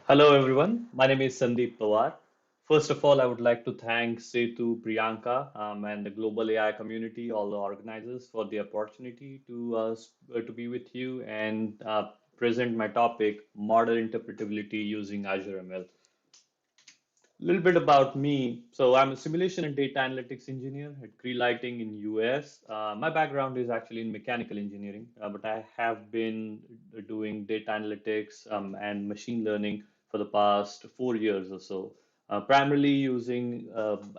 Hello everyone, my name is Sandeep Pawar. First of all, I would like to thank Setu, Priyanka, and the Global AI community, all the organizers, for the opportunity to be with you and present my topic, model interpretability using AzureML. A little bit about me. So I'm a simulation and data analytics engineer at Cree Lighting in US. My background is actually in mechanical engineering, but I have been doing data analytics and machine learning for the past 4 years or so, primarily using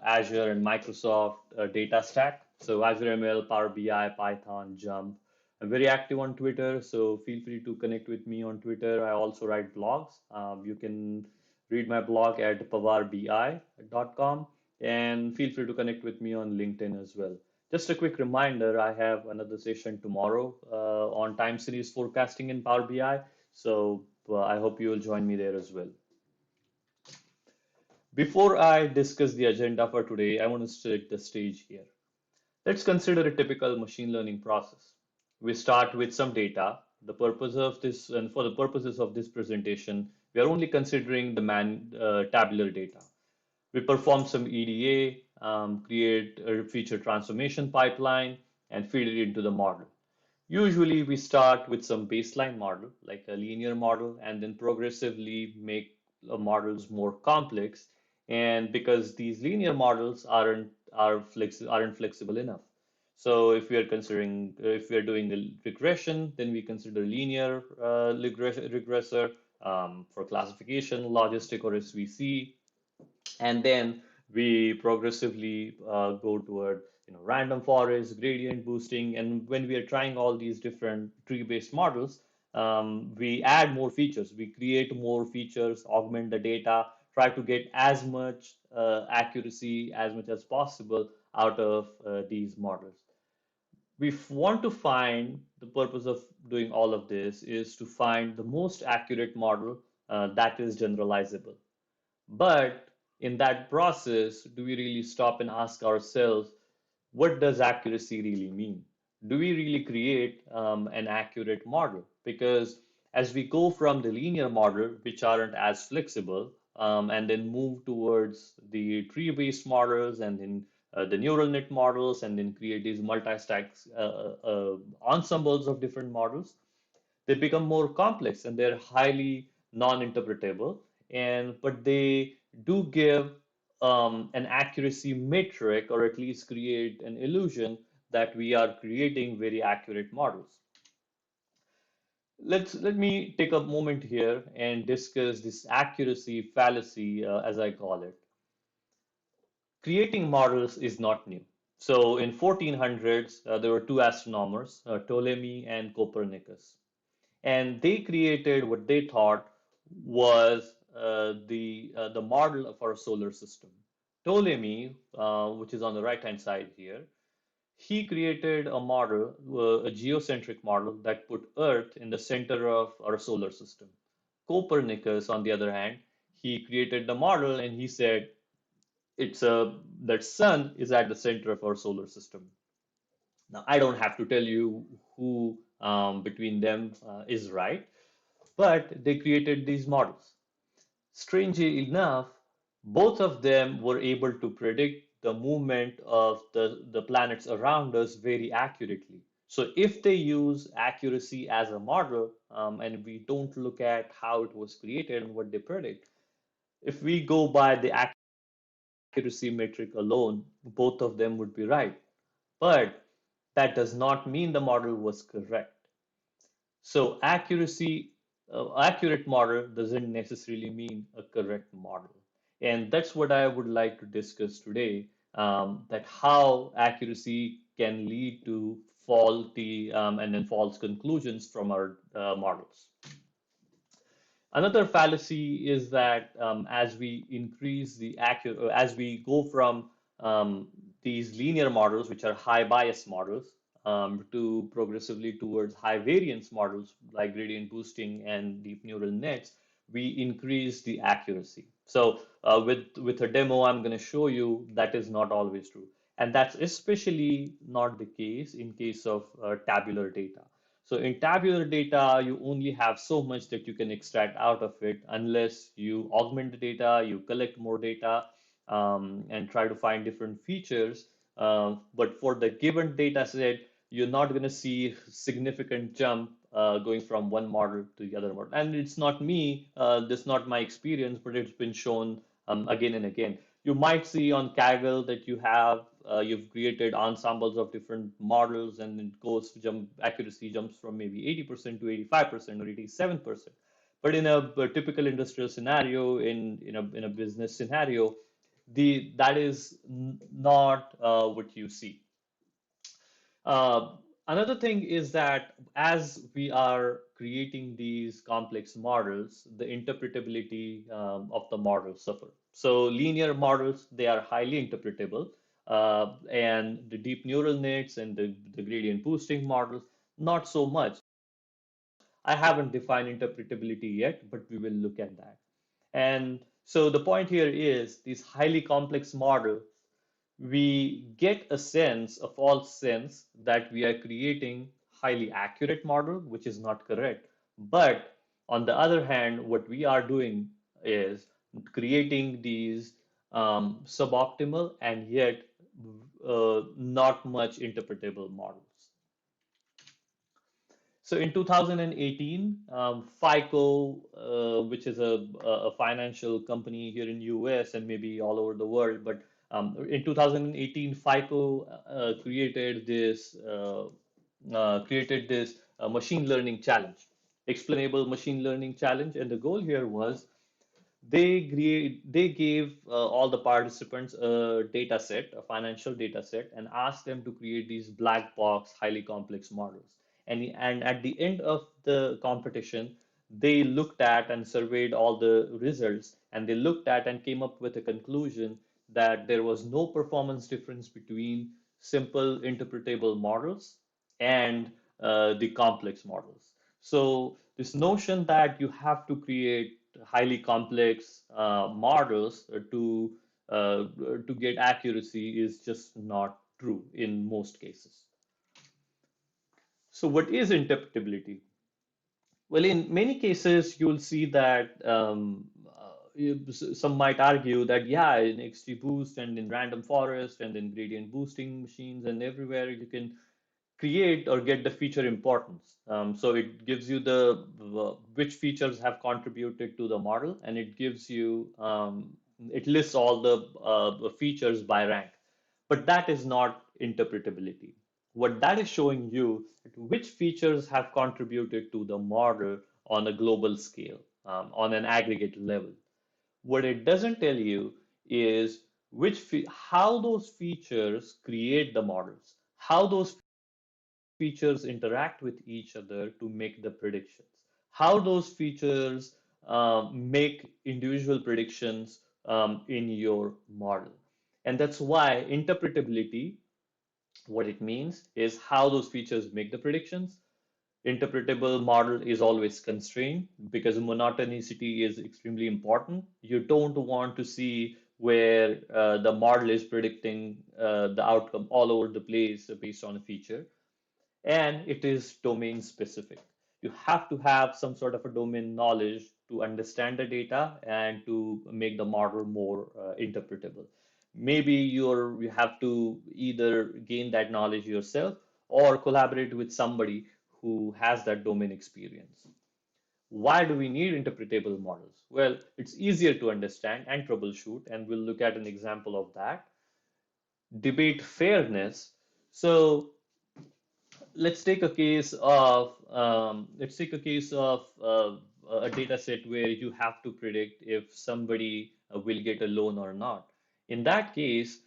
Azure and Microsoft data stack. So Azure ML, Power BI, Python, Jump. I'm very active on Twitter, so feel free to connect with me on Twitter. I also write blogs. You can read my blog at pawarbi.com and feel free to connect with me on LinkedIn as well. Just a quick reminder, I have another session tomorrow on time series forecasting in Power BI. So I hope you will join me there as well. Before I discuss the agenda for today, I want to set the stage here. Let's consider a typical machine learning process. We start with some data. The purpose of this, and for the purposes of this presentation, we are only considering the tabular data. We perform some EDA, create a feature transformation pipeline, and feed it into the model. Usually, we start with some baseline model, like a linear model, and then progressively make models more complex. And because these linear models aren't flexible enough. So if we are doing a regression, then we consider linear regressor for classification, logistic or SVC, and then we progressively go toward random forest, gradient boosting, and when we are trying all these different tree-based models, we add more features, we create more features, augment the data, try to get as much accuracy as much as possible out of these models. We want to find the purpose of doing all of this is to find the most accurate model that is generalizable. But in that process, do we really stop and ask ourselves, what does accuracy really mean? Do we really create an accurate model? Because as we go from the linear model, which aren't as flexible, and then move towards the tree-based models and then the neural net models, and then create these multi-stack ensembles of different models, they become more complex and they're highly non-interpretable, and but they do give an accuracy metric, or at least create an illusion that we are creating very accurate models. Let me take a moment here and discuss this accuracy fallacy, as I call it. Creating models is not new. So in 1400s, there were two astronomers, Ptolemy and Copernicus, and they created what they thought was the model of our solar system. Ptolemy, which is on the right hand side here, he created a model, a geocentric model that put Earth in the center of our solar system. Copernicus, on the other hand, he created the model and he said it's a that sun is at the center of our solar system. Now, I don't have to tell you who between them is right, but they created these models. Strangely enough, both of them were able to predict the movement of the planets around us very accurately. So if they use accuracy as a model, and we don't look at how it was created and what they predict, if we go by the accuracy metric alone, both of them would be right. But that does not mean the model was correct. So accurate model doesn't necessarily mean a correct model. And that's what I would like to discuss today, that how accuracy can lead to faulty and then false conclusions from our models. Another fallacy is that as we increase the as we go from these linear models, which are high bias models, to progressively towards high variance models like gradient boosting and deep neural nets, we increase the accuracy. So with a demo, I'm going to show you that is not always true. And that's especially not the case in case of tabular data. So in tabular data, you only have so much that you can extract out of it unless you augment the data, you collect more data, and try to find different features. But for the given data set, you're not going to see significant jump going from one model to the other model. And it's not me, this is not my experience, but it's been shown again and again. You might see on Kaggle that you've created ensembles of different models, and it goes accuracy jumps from maybe 80% to 85% or 87%. But in a typical industrial scenario, in a business scenario, that is not what you see. Uh, Another thing is that as we are creating these complex models, the interpretability of the models suffer. So linear models, they are highly interpretable, and the deep neural nets and the gradient boosting models, not so much. I haven't defined interpretability yet, but we will look at that. And so the point here is these highly complex models, we get a false sense that we are creating highly accurate model, which is not correct. But on the other hand, what we are doing is creating these suboptimal and yet not much interpretable models. So in 2018, FICO, which is a financial company here in US and maybe all over the world, but in 2018, FICO created this machine learning challenge, explainable machine learning challenge, and the goal here was they gave all the participants a data set, a financial data set, and asked them to create these black box, highly complex models. And at the end of the competition, they looked at and surveyed all the results, and they looked at and came up with a conclusion that there was no performance difference between simple interpretable models and the complex models. So this notion that you have to create highly complex models to get accuracy is just not true in most cases. So what is interpretability? Well, in many cases, you'll see that some might argue that, yeah, in XGBoost and in random forest and in gradient boosting machines and everywhere, you can create or get the feature importance. So it gives you which features have contributed to the model, and it lists all the features by rank. But that is not interpretability. What that is showing you which features have contributed to the model on a global scale, on an aggregate level. What it doesn't tell you is how those features create the models, how those features interact with each other to make the predictions, how those features make individual predictions in your model. And that's why interpretability, what it means is how those features make the predictions. Interpretable model is always constrained because monotonicity is extremely important. You don't want to see where the model is predicting the outcome all over the place based on a feature, and it is domain specific. You have to have some sort of a domain knowledge to understand the data and to make the model more interpretable. Maybe you have to either gain that knowledge yourself or collaborate with somebody who has that domain experience. Why do we need interpretable models? Well, it's easier to understand and troubleshoot, and we'll look at an example of that. Debate fairness. So let's take a case of a data set where you have to predict if somebody will get a loan or not. In that case,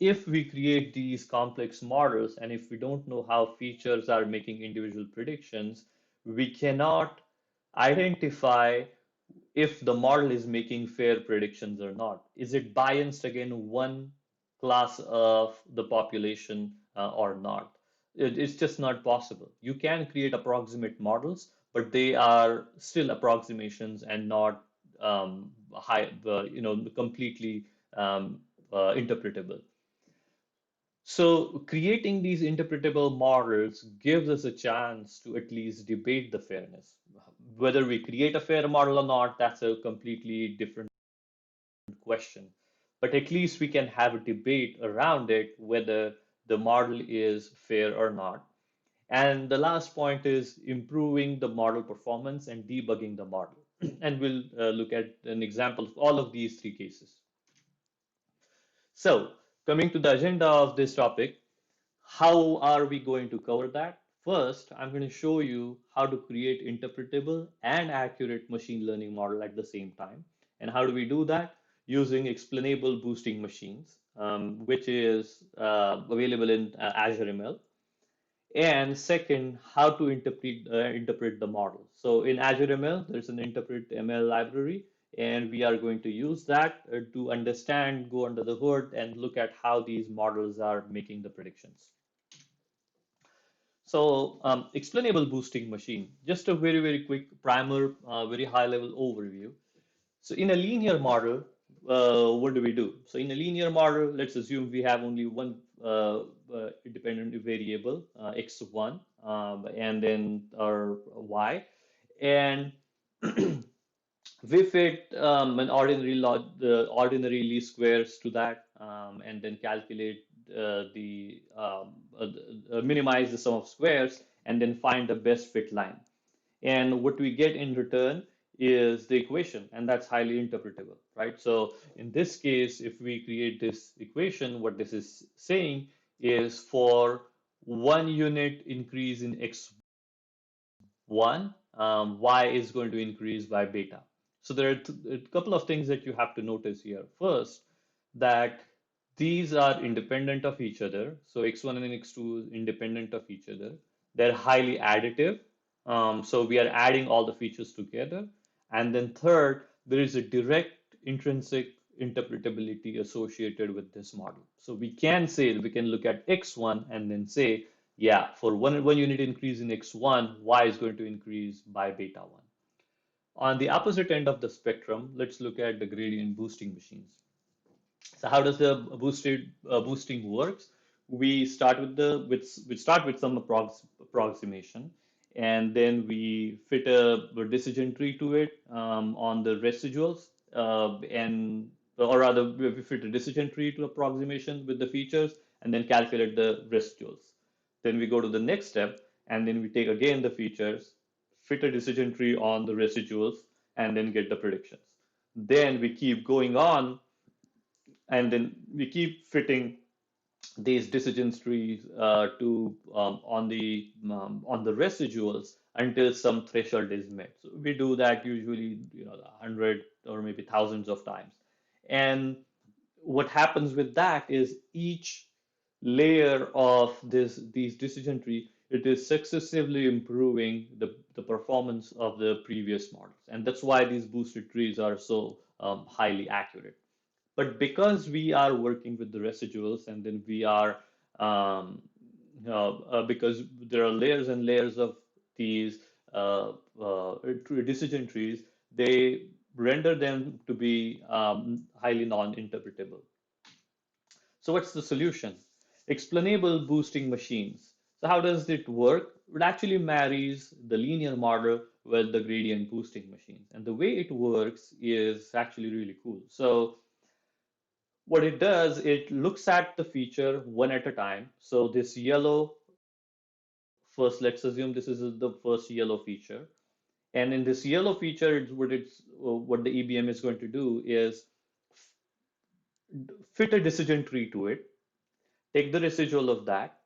if we create these complex models and if we don't know how features are making individual predictions, we cannot identify if the model is making fair predictions or not. Is it biased against one class of the population or not? It's just not possible. You can create approximate models, but they are still approximations and not completely interpretable. So creating these interpretable models gives us a chance to at least debate the fairness. Whether we create a fair model or not, that's a completely different question. But at least we can have a debate around it whether the model is fair or not. And the last point is improving the model performance and debugging the model. And we'll look at an example of all of these three cases. So, coming to the agenda of this topic, how are we going to cover that? First, I'm going to show you how to create interpretable and accurate machine learning model at the same time. And how do we do that? Using explainable boosting machines, which is available in AzureML. And second, how to interpret the model. So in Azure ML, there's an interpret ML library, and we are going to use that to understand, go under the hood, and look at how these models are making the predictions. So explainable boosting machine, just a very quick primer, very high level overview. So in a linear model, what do we do? So in a linear model, let's assume we have only one independent variable, x1, and then our y, and we fit an ordinary least squares to that, and then calculate minimize the sum of squares, and then find the best fit line. And what we get in return is the equation, and that's highly interpretable, right? So in this case, if we create this equation, what this is saying is for 1 unit increase in x1, y is going to increase by beta. So there are a couple of things that you have to notice here. First, that these are independent of each other. So x1 and x2 is independent of each other. They're highly additive. So we are adding all the features together. And then third, there is a direct intrinsic interpretability associated with this model. So we can say, we can look at x1 and then say, yeah, for one unit increase in x1, y is going to increase by beta 1. On the opposite end of the spectrum, let's look at the gradient boosting machines. So how does the boosting works? We start with some approximation, and then we fit a decision tree to it on the residuals, and or rather we fit a decision tree to approximation with the features, and then calculate the residuals. Then we go to the next step, and then we take again the features, fit a decision tree on the residuals, and then get the predictions. Then we keep going on, and then we keep fitting these decision trees to on the residuals until some threshold is met. So we do that usually, 100 or maybe thousands of times. And what happens with that is each layer of these decision tree, it is successively improving the performance of the previous models. And that's why these boosted trees are so highly accurate. But because we are working with the residuals, and then we are because there are layers and layers of these decision trees, they render them to be highly non-interpretable. So what's the solution? Explainable boosting machines. So how does it work? It actually marries the linear model with the gradient boosting machines. And the way it works is actually really cool. So what it does, it looks at the feature one at a time. So this yellow, first, let's assume this is the first yellow feature. And in this yellow feature, what the EBM is going to do is fit a decision tree to it, take the residual of that,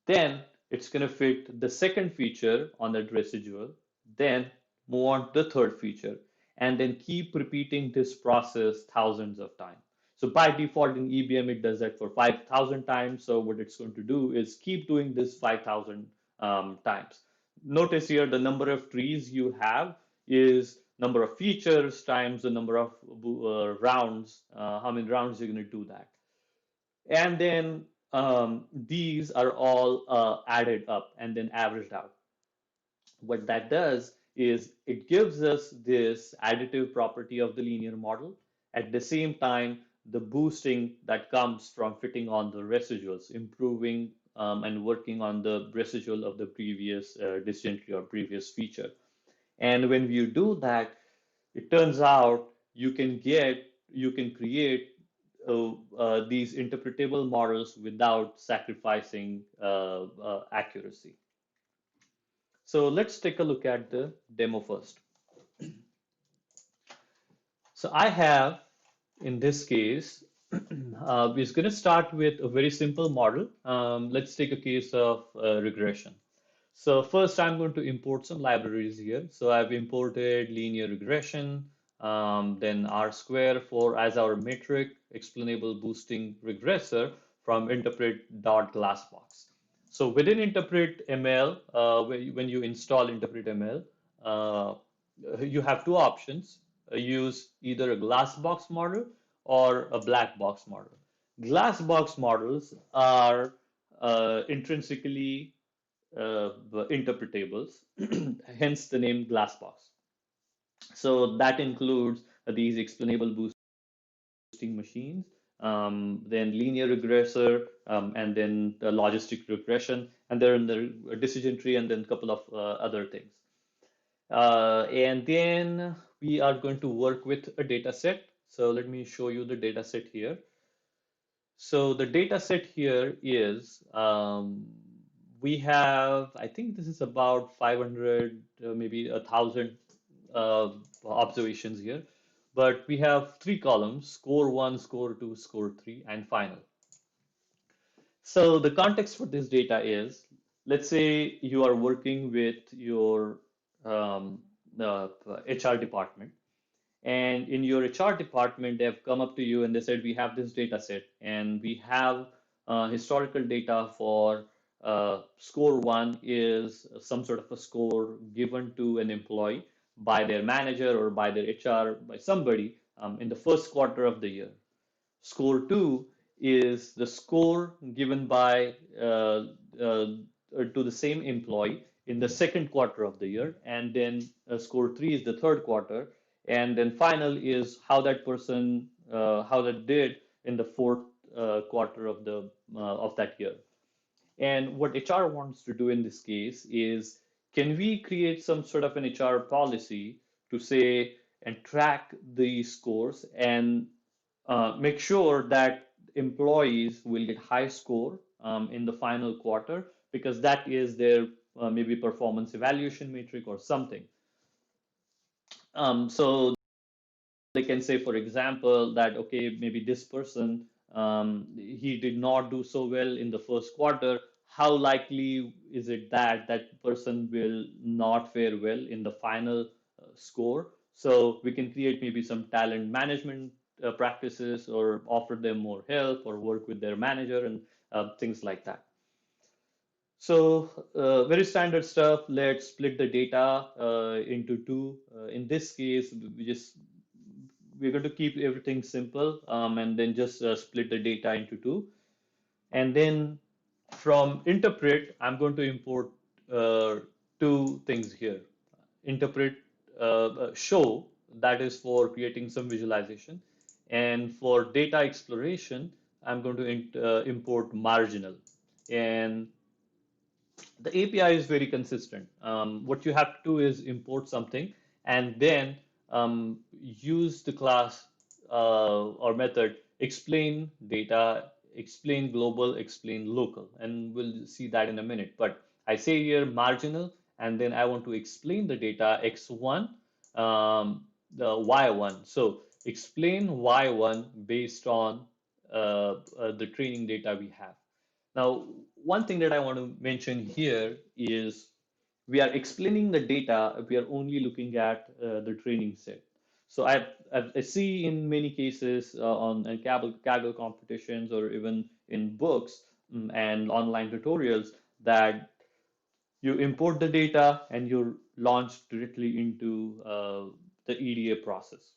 then it's going to fit the second feature on that residual, then move on to the third feature, and then keep repeating this process thousands of times. So by default in EBM, it does that for 5,000 times. So what it's going to do is keep doing this 5,000 times. Notice here the number of trees you have is number of features times the number of rounds, how many rounds you're going to do that. And then these are all added up and then averaged out. What that does is it gives us this additive property of the linear model. At the same time, the boosting that comes from fitting on the residuals, improving and working on the residual of the previous decision tree or previous feature. And when you do that, it turns out you can create these interpretable models without sacrificing accuracy. So let's take a look at the demo first. So I have, in this case, we're going to start with a very simple model. Let's take a case of regression. So first, I'm going to import some libraries here. So I've imported linear regression, then R square for as our metric, explainable boosting regressor from interpret.glassbox. So within Interpret ML, when you install Interpret ML, uh, you have two options. Use either a Glassbox model or a black box model. Glassbox models are intrinsically interpretables, hence the name Glassbox. So that includes these explainable boosting machines, then linear regressor, and then the logistic regression, and then the decision tree, and then a couple of other things. And then we are going to work with a data set. So let me show you the data set here. So the data set here is we have, I think this is about 500, maybe 1,000 observations here. But we have three columns: score one, score two, score three, and final. So the context for this data is, let's say you are working with your HR department, and in your HR department, they have come up to you and they said, we have this data set and we have historical data for score one is some sort of a score given to an employee by their manager or by their HR, by somebody in the first quarter of the year. Score two is the score given by to the same employee in the second quarter of the year, and then score three is the third quarter, and then final is how that did in the fourth quarter of that year. And what HR wants to do in this case is, can we create some sort of an HR policy to say and track these scores and make sure that employees will get high score in the final quarter because that is their maybe performance evaluation metric or something. So they can say, for example, that okay, maybe this person he did not do so well in the first quarter. How likely is it that that person will not fare well in the final score? So we can create maybe some talent management practices or offer them more help or work with their manager and things like that. So very standard stuff. Let's split the data into two. In this case, we're going to keep everything simple and then just split the data into two. And then from interpret, I'm going to import two things here. Interpret show, that is for creating some visualization. And for data exploration, I'm going to import marginal. And the API is very consistent. What you have to do is import something and then use the class or method explain data, explain global, explain local, and we'll see that in a minute. But I say here marginal, and then I want to explain the data x1, the y1. So explain y1 based on the training data we have. Now, one thing that I want to mention here is we are explaining the data, we are only looking at the training set. So I see in many cases on Kaggle competitions or even in books and online tutorials that you import the data and you launch directly into the EDA process.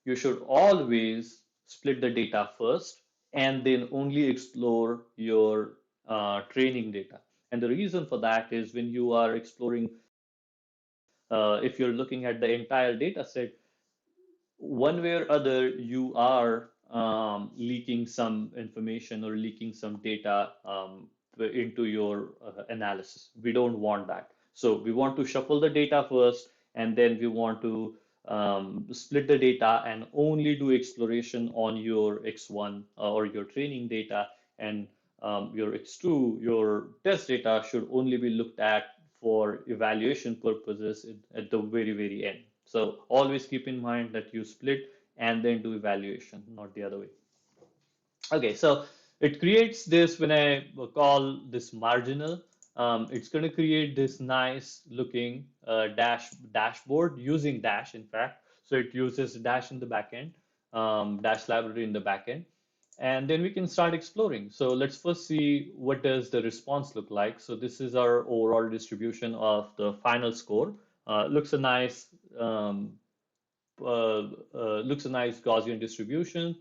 You should always split the data first and then only explore your training data. And the reason for that is when you are exploring, if you're looking at the entire data set, one way or other, you are leaking some information or leaking some data into your analysis. We don't want that. So we want to shuffle the data first, and then we want to split the data and only do exploration on your X1 or your training data, and your X2, your test data should only be looked at for evaluation purposes at the very, very end. So always keep in mind that you split and then do evaluation, not the other way. Okay, so it creates this when I call this marginal. It's going to create this nice looking dashboard using Dash, in fact. So it uses Dash in the backend, Dash library in the backend, and then we can start exploring. So let's first see what does the response look like. So this is our overall distribution of the final score. Looks a nice looks a nice Gaussian distribution.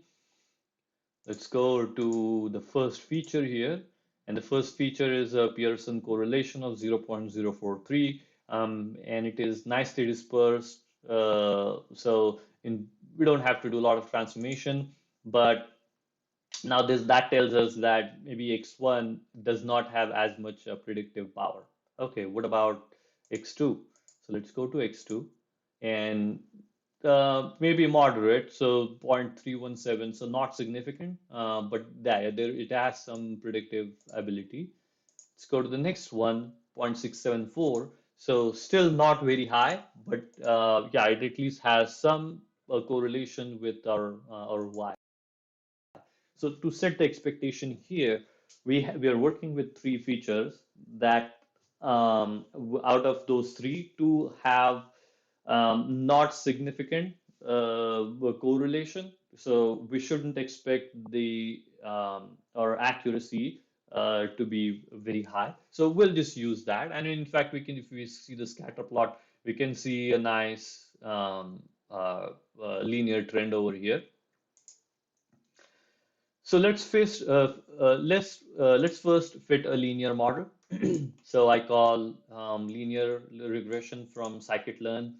Let's go to the first feature here. And the first feature is a Pearson correlation of 0.043, and it is nicely dispersed. We don't have to do a lot of transformation, but now that tells us that maybe X1 does not have as much predictive power. Okay, what about X2? So let's go to X2, and maybe moderate, so 0.317, so not significant, but there it has some predictive ability. Let's go to the next one, 0.674. So still not very high, but yeah, it at least has some correlation with our Y. So to set the expectation here, we are working with three features that out of those three, two have not significant correlation. So we shouldn't expect the or accuracy to be very high. So we'll just use that. And in fact, we can, if we see the scatter plot, we can see a nice linear trend over here. So let's first fit a linear model. So I call linear regression from scikit-learn,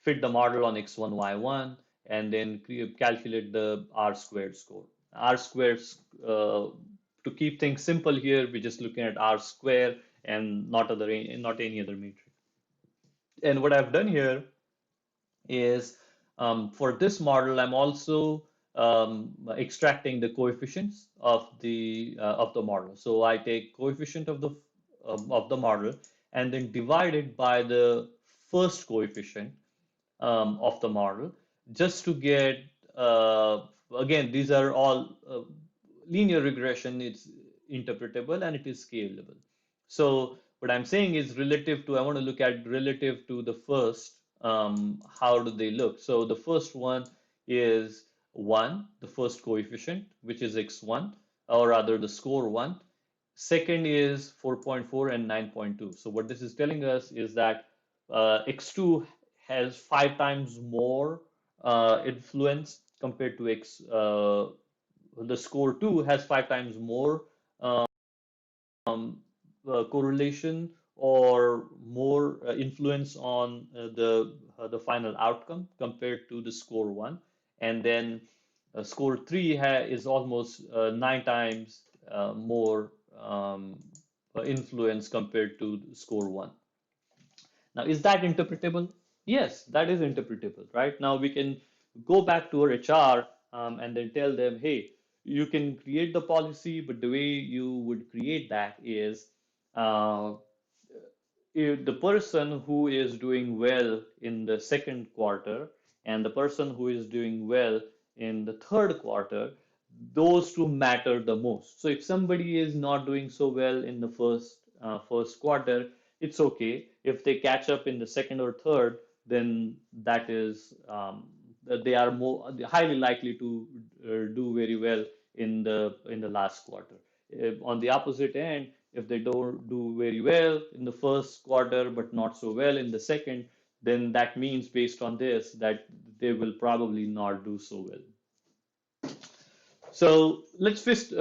fit the model on x1, y1, and then calculate the R squared score. R squared, to keep things simple here, we're just looking at R square and not any other metric. And what I've done here is for this model, I'm also extracting the coefficients of the model. So I take coefficient of the model and then divide it by the first coefficient of the model, just to get again, these are all linear regression. It's interpretable and it is scalable. So what I'm saying is relative to, I want to look at relative to the first, how do they look? So the first one is 1, the first coefficient, which is x1, or rather the score 1. Second is 4.4 and 9.2. So what this is telling us is that x2 has 5 times more influence compared to the score 2 has 5 times more correlation or more influence on the final outcome compared to the score 1, and then score 3 is almost 9 times more influence compared to score 1. Now, is that interpretable? Yes, that is interpretable, right? Now we can go back to our HR and then tell them, hey, you can create the policy, but the way you would create that is uh, if the person who is doing well in the second quarter and the person who is doing well in the third quarter, those two matter the most. So if somebody is not doing so well in the first quarter, it's okay. If they catch up in the second or third, then that is they are more highly likely to do very well in the last quarter. On the opposite end, if they don't do very well in the first quarter but not so well in the second, then that means based on this that they will probably not do so well. So let's first fit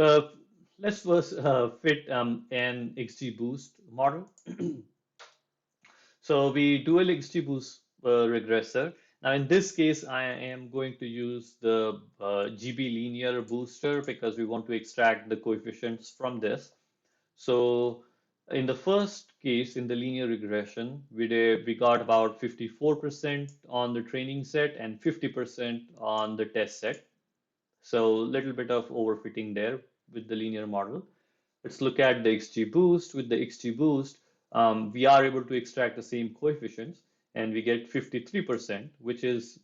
an XGBoost model. So we do a XGBoost regressor. Now, in this case, I am going to use the GB linear booster because we want to extract the coefficients from this. So in the first case, in the linear regression, we got about 54% on the training set and 50% on the test set. So a little bit of overfitting there with the linear model. Let's look at the XGBoost. With the XGBoost, we are able to extract the same coefficients and we get 53%, which is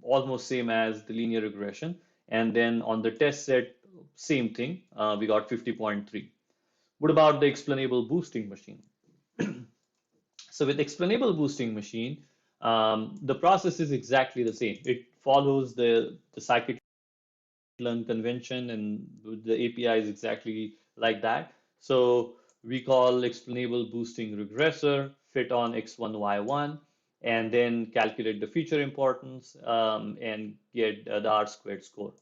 almost same as the linear regression. And then on the test set, same thing, we got 50.3. What about the explainable boosting machine? So with explainable boosting machine, the process is exactly the same. It follows the scikit-learn convention, and the API is exactly like that. So we call explainable boosting regressor, fit on x1, y1, and then calculate the feature importance and get the R squared score.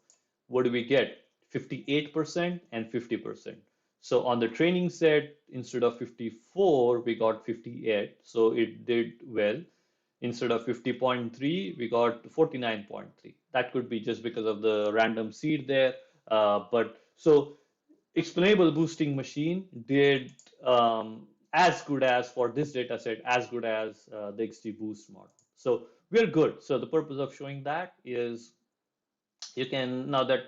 What do we get? 58% and 50%. So on the training set, instead of 54, we got 58. So it did well. Instead of 50.3, we got 49.3. That could be just because of the random seed there. But so explainable boosting machine did as good as for this data set, as good as the XGBoost model. So we're good. So the purpose of showing that is you can now that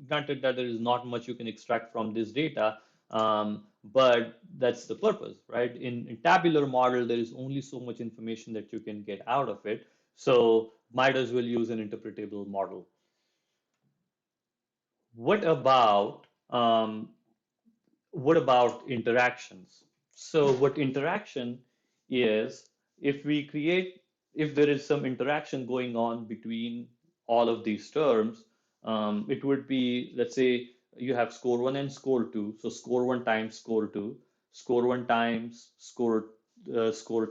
granted that there is not much you can extract from this data, but that's the purpose, right? In tabular model, there is only so much information that you can get out of it. So might as well use an interpretable model. What about interactions? So what interaction is, if we create, if there is some interaction going on between all of these terms, it would be, let's say you have score one and score two. So score one times score two, score one times score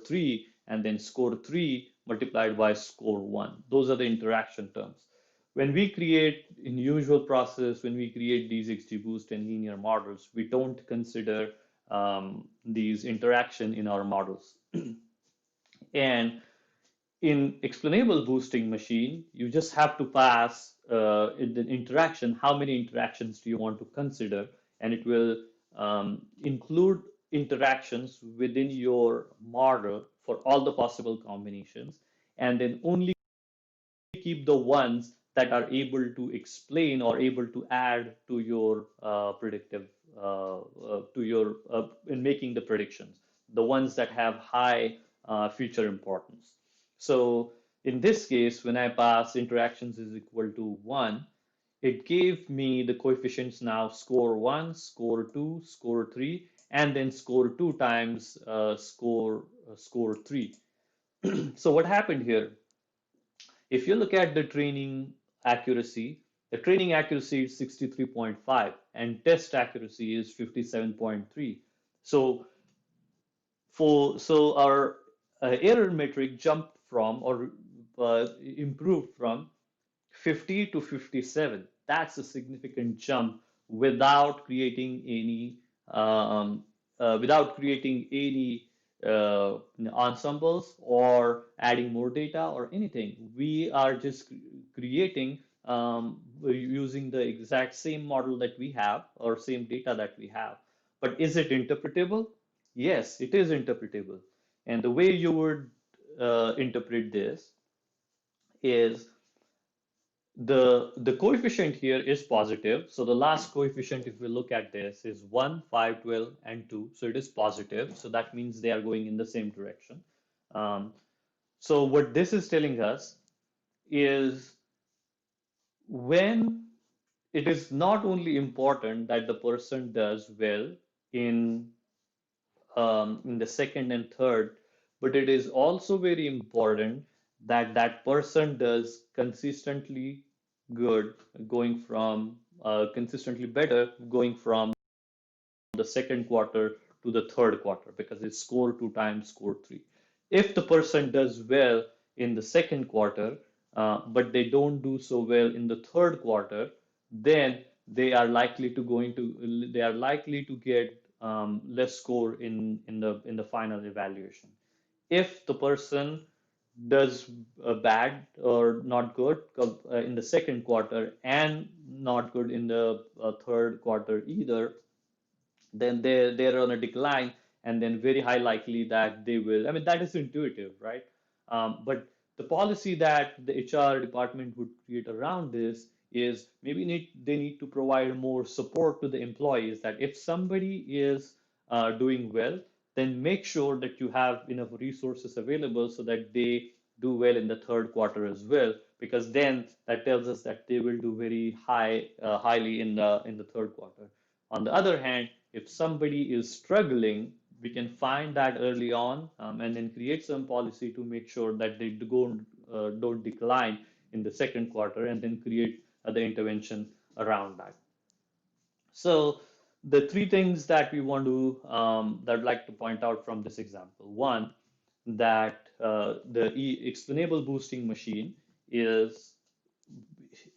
three, and then score three multiplied by score one. Those are the interaction terms. When we create, in usual process, when we create these XGBoost and linear models, we don't consider these interaction in our models. And in explainable boosting machine, you just have to pass in the interaction, how many interactions do you want to consider, and it will include interactions within your model for all the possible combinations, and then only keep the ones that are able to explain or able to add to your predictive to your in making the predictions, the ones that have high future importance. So in this case, when I pass interactions is equal to 1, it gave me the coefficients now score 1, score 2, score 3, and then score 2 times score 3. So what happened here? If you look at the training accuracy is 63.5 and test accuracy is 57.3. So our error metric jumped from or improved from 50 to 57. That's a significant jump without creating any ensembles or adding more data or anything. We are just creating using the exact same model that we have or same data that we have. But is it interpretable? Yes, it is interpretable. And the way you would interpret this is the coefficient here is positive. So the last coefficient, if we look at this, is 1, 5, 12, and 2. So it is positive. So that means they are going in the same direction. So what this is telling us is when it is not only important that the person does well in in the second and third, but it is also very important that that person does consistently good, going from consistently better, going from the second quarter to the third quarter, because it's score 2 times score 3. If the person does well in the second quarter, but they don't do so well in the third quarter, then they are likely to get less score in the final evaluation. If the person does bad or not good in the second quarter and not good in the third quarter either, then they're on a decline, and then very high likely that they will. I mean, that is intuitive, right? But the policy that the HR department would create around this is maybe they need to provide more support to the employees, that if somebody is doing well, then make sure that you have enough resources available so that they do well in the third quarter as well, because then that tells us that they will do very highly in the third quarter. On the other hand, if somebody is struggling, we can find that early on, and then create some policy to make sure that they don't decline in the second quarter, and then create the intervention around that. So the three things that we want to that I'd like to point out from this example. One, that the explainable boosting machine is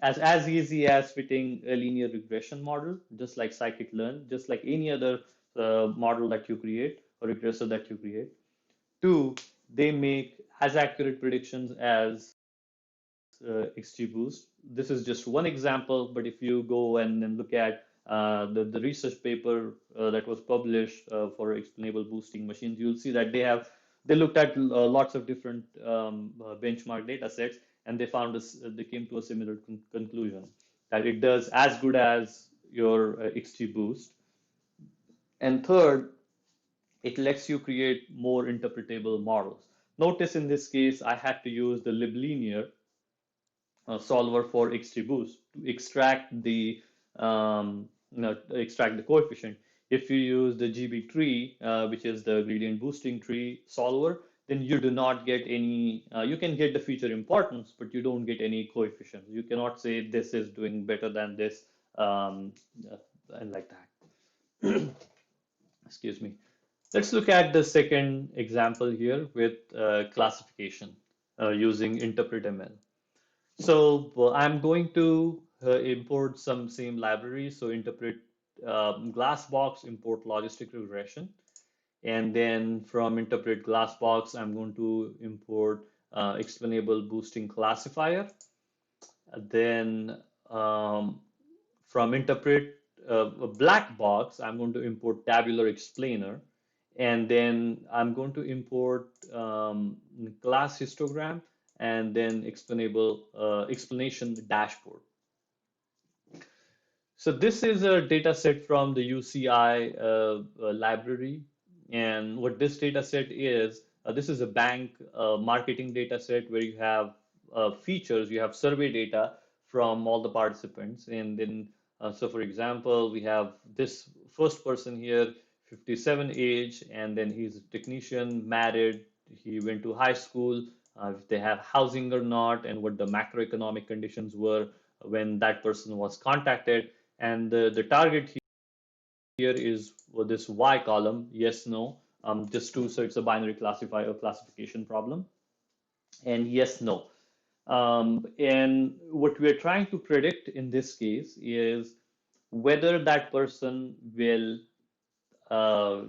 as easy as fitting a linear regression model, just like scikit-learn, just like any other model that you create or regressor that you create. Two, they make as accurate predictions as XGBoost. This is just one example, but if you go and look at the research paper that was published for explainable boosting machines, you'll see that they looked at lots of different benchmark data sets, and they came to a similar conclusion that it does as good as your XGBoost. And third, it lets you create more interpretable models. Notice in this case, I had to use the liblinear solver for XGBoost to extract the coefficient. If you use the GB tree, which is the gradient boosting tree solver, then you do not get any. You can get the feature importance, but you don't get any coefficients. You cannot say this is doing better than this, and like that. Excuse me. Let's look at the second example here with classification using InterpretML. So I'm going to import some same libraries. So interpret Glassbox, import logistic regression. And then from interpret Glassbox, I'm going to import explainable boosting classifier. Then from interpret black box, I'm going to import tabular explainer. And then I'm going to import class histogram and then explainable explanation dashboard. So this is a data set from the UCI library. And what this data set is, this is a bank marketing data set where you have features, you have survey data from all the participants. And then, so for example, we have this first person here, 57 age, and then he's a technician, married, he went to high school, if they have housing or not, and what the macroeconomic conditions were when that person was contacted. And the target here is this Y column, yes, no, just to, so it's a binary classifier classification problem, and yes, no. And what we're trying to predict in this case is whether that person uh,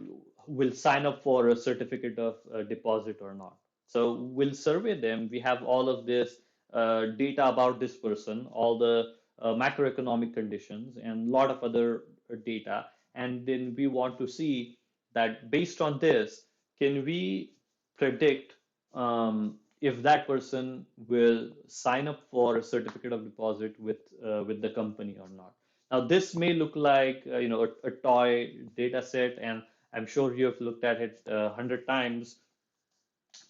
will sign up for a certificate of deposit or not. So we'll survey them. We have all of this data about this person, all the macroeconomic conditions, and a lot of other data. And then we want to see that based on this, can we predict if that person will sign up for a certificate of deposit with the company or not. Now, this may look like a toy data set, and I'm sure you have looked at it 100 times.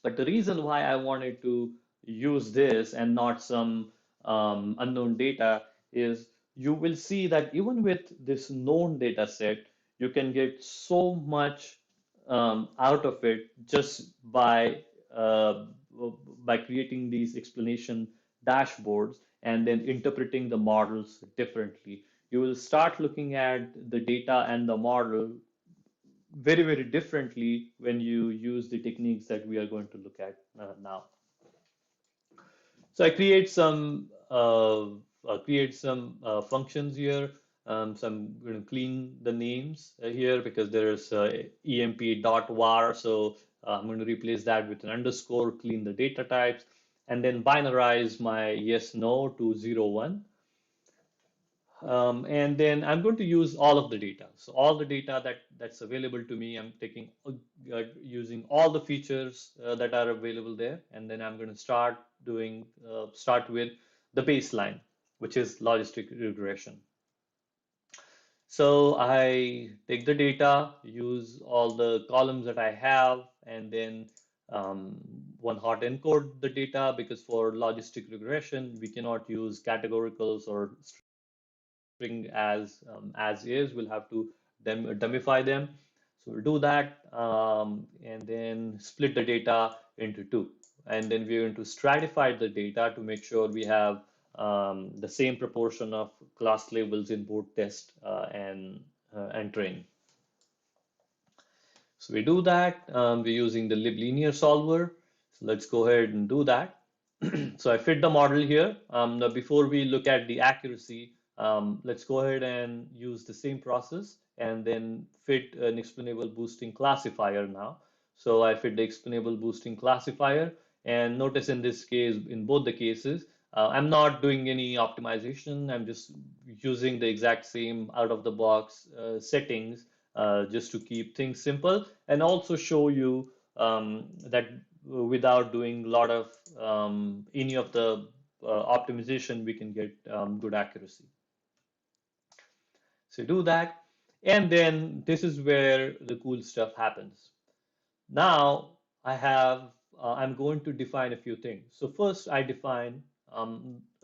But the reason why I wanted to use this and not some unknown data is you will see that even with this known data set, you can get so much out of it just uh, by creating these explanation dashboards and then interpreting the models differently. You will start looking at the data and the model very, very differently when you use the techniques that we are going to look at now. So I create some functions here. So I'm going to clean the names here because there's emp.var. So I'm going to replace that with an underscore, clean the data types, and then binarize my yes, no to 0, 1. And then I'm going to use all of the data. So all the data that's available to me, I'm taking using all the features that are available there, and then I'm going to start with the baseline, which is logistic regression. So I take the data, use all the columns that I have, and then um, one hot encode the data, because for logistic regression we cannot use categoricals or string as is. We'll have to dumbify them. So we'll do that, and then split the data into two. And then we're going to stratify the data to make sure we have the same proportion of class labels in both test and train. So we do that. We're using the liblinear solver. So let's go ahead and do that. So I fit the model here. Now before we look at the accuracy, let's go ahead and use the same process and then fit an explainable boosting classifier now. So I fit the explainable boosting classifier, and notice in this case, in both the cases, I'm not doing any optimization. I'm just using the exact same out of the box settings just to keep things simple and also show you that without doing a lot of any of the optimization, we can get good accuracy. So do that, and then this is where the cool stuff happens. Now I'm going to define a few things. So first I define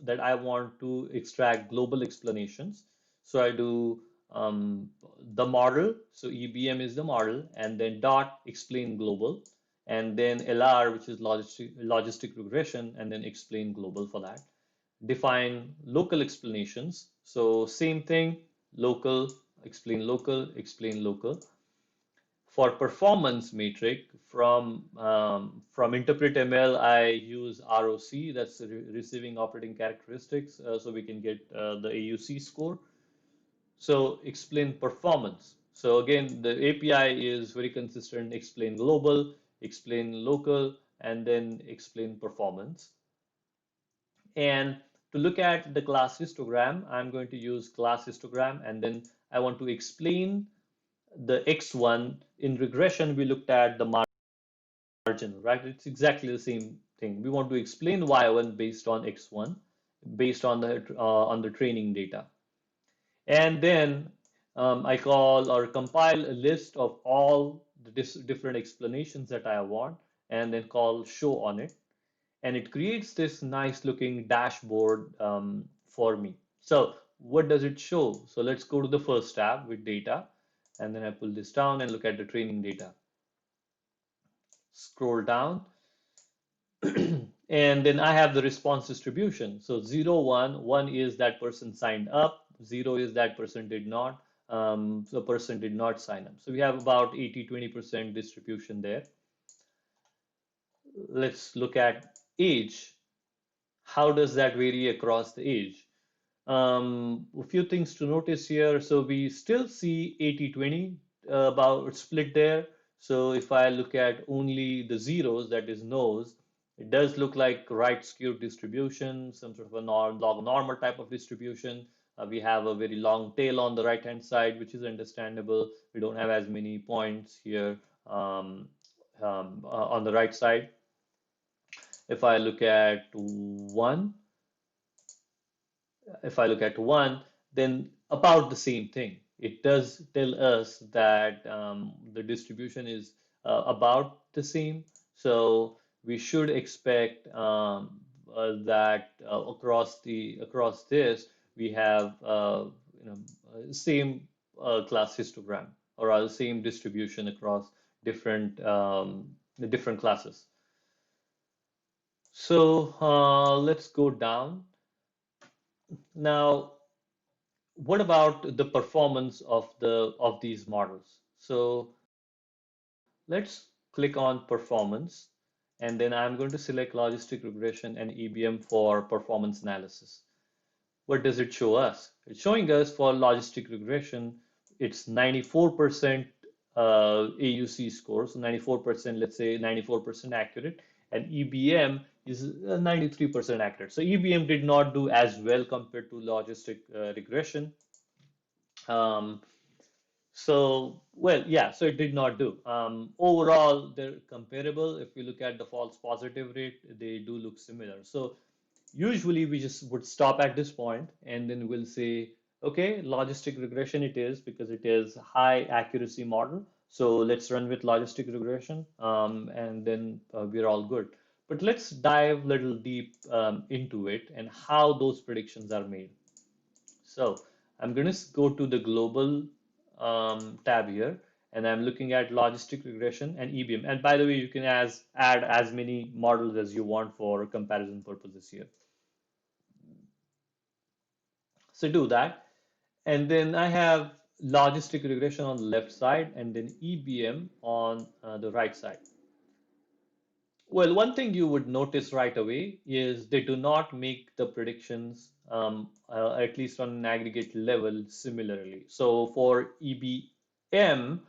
that I want to extract global explanations. So I do the model. So EBM is the model, and then dot explain global, and then LR, which is logistic regression, and then explain global for that. Define local explanations. So same thing, local, explain local. For performance metric from Interpretable, I use ROC, that's receiving operating characteristics, so we can get the AUC score. So explain performance. So again, the API is very consistent. Explain global, explain local, and then explain performance. And to look at the class histogram, I'm going to use class histogram, and then I want to explain the X1. In regression, we looked at the margin, right? It's exactly the same thing. We want to explain Y1 based on X1, based on the training data. And then I call or compile a list of all the different explanations that I want, and then call show on it. And it creates this nice looking dashboard for me. So what does it show? So let's go to the first tab with data, and then I pull this down and look at the training data. Scroll down, and then I have the response distribution. So 0, 1, 1 is that person signed up, 0 is that person did not, so person did not sign up. So we have about 80-20% distribution there. Let's look at age. How does that vary across the age? A few things to notice here. So we still see 80-20 about split there. So if I look at only the zeros, that is no's, it does look like right skewed distribution, some sort of a log normal type of distribution. We have a very long tail on the right hand side, which is understandable. We don't have as many points here on the right side. If I look at one, then about the same thing. It does tell us that the distribution is about the same. So we should expect that across this we have same class histogram, or rather same distribution across different classes. So let's go down. Now, what about the performance of these models? So let's click on performance, and then I'm going to select logistic regression and EBM for performance analysis. What does it show us? It's showing us for logistic regression, it's 94% AUC score, so 94%, let's say 94% accurate, and EBM is 93% accurate. So EBM did not do as well compared to logistic regression. Um, yeah, so it did not do. Overall, they're comparable. If you look at the false positive rate, they do look similar. So usually we just would stop at this point and then we'll say, okay, logistic regression it is because it is high accuracy model. So let's run with logistic regression and then we're all good. But let's dive a little deep into it and how those predictions are made. So I'm going to go to the global tab here, and I'm looking at logistic regression and EBM. And by the way, you can add as many models as you want for comparison purposes here. So do that. And then I have logistic regression on the left side and then EBM on the right side. Well, one thing you would notice right away is they do not make the predictions, at least on an aggregate level, similarly. So for EBM,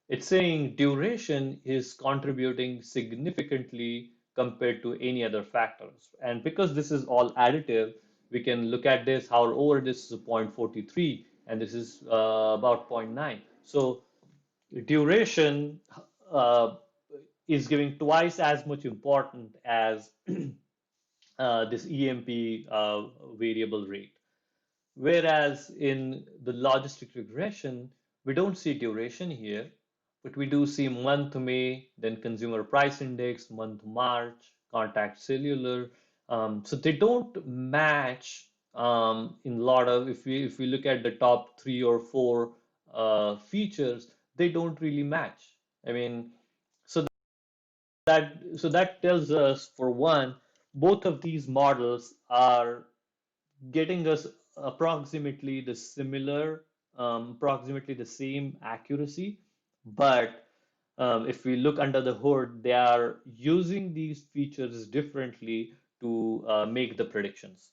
it's saying duration is contributing significantly compared to any other factors. And because this is all additive, we can look at this, however, this is a 0.43 and this is about 0.9. So duration uh, is giving twice as much important as this EMP variable rate. Whereas in the logistic regression, we don't see duration here, but we do see month May, then consumer price index, month March, contact cellular. So they don't match in a lot of, if we look at the top 3 or 4 features, they don't really match. I mean, so that tells us, for one, both of these models are getting us approximately the same accuracy. But if we look under the hood, they are using these features differently to make the predictions.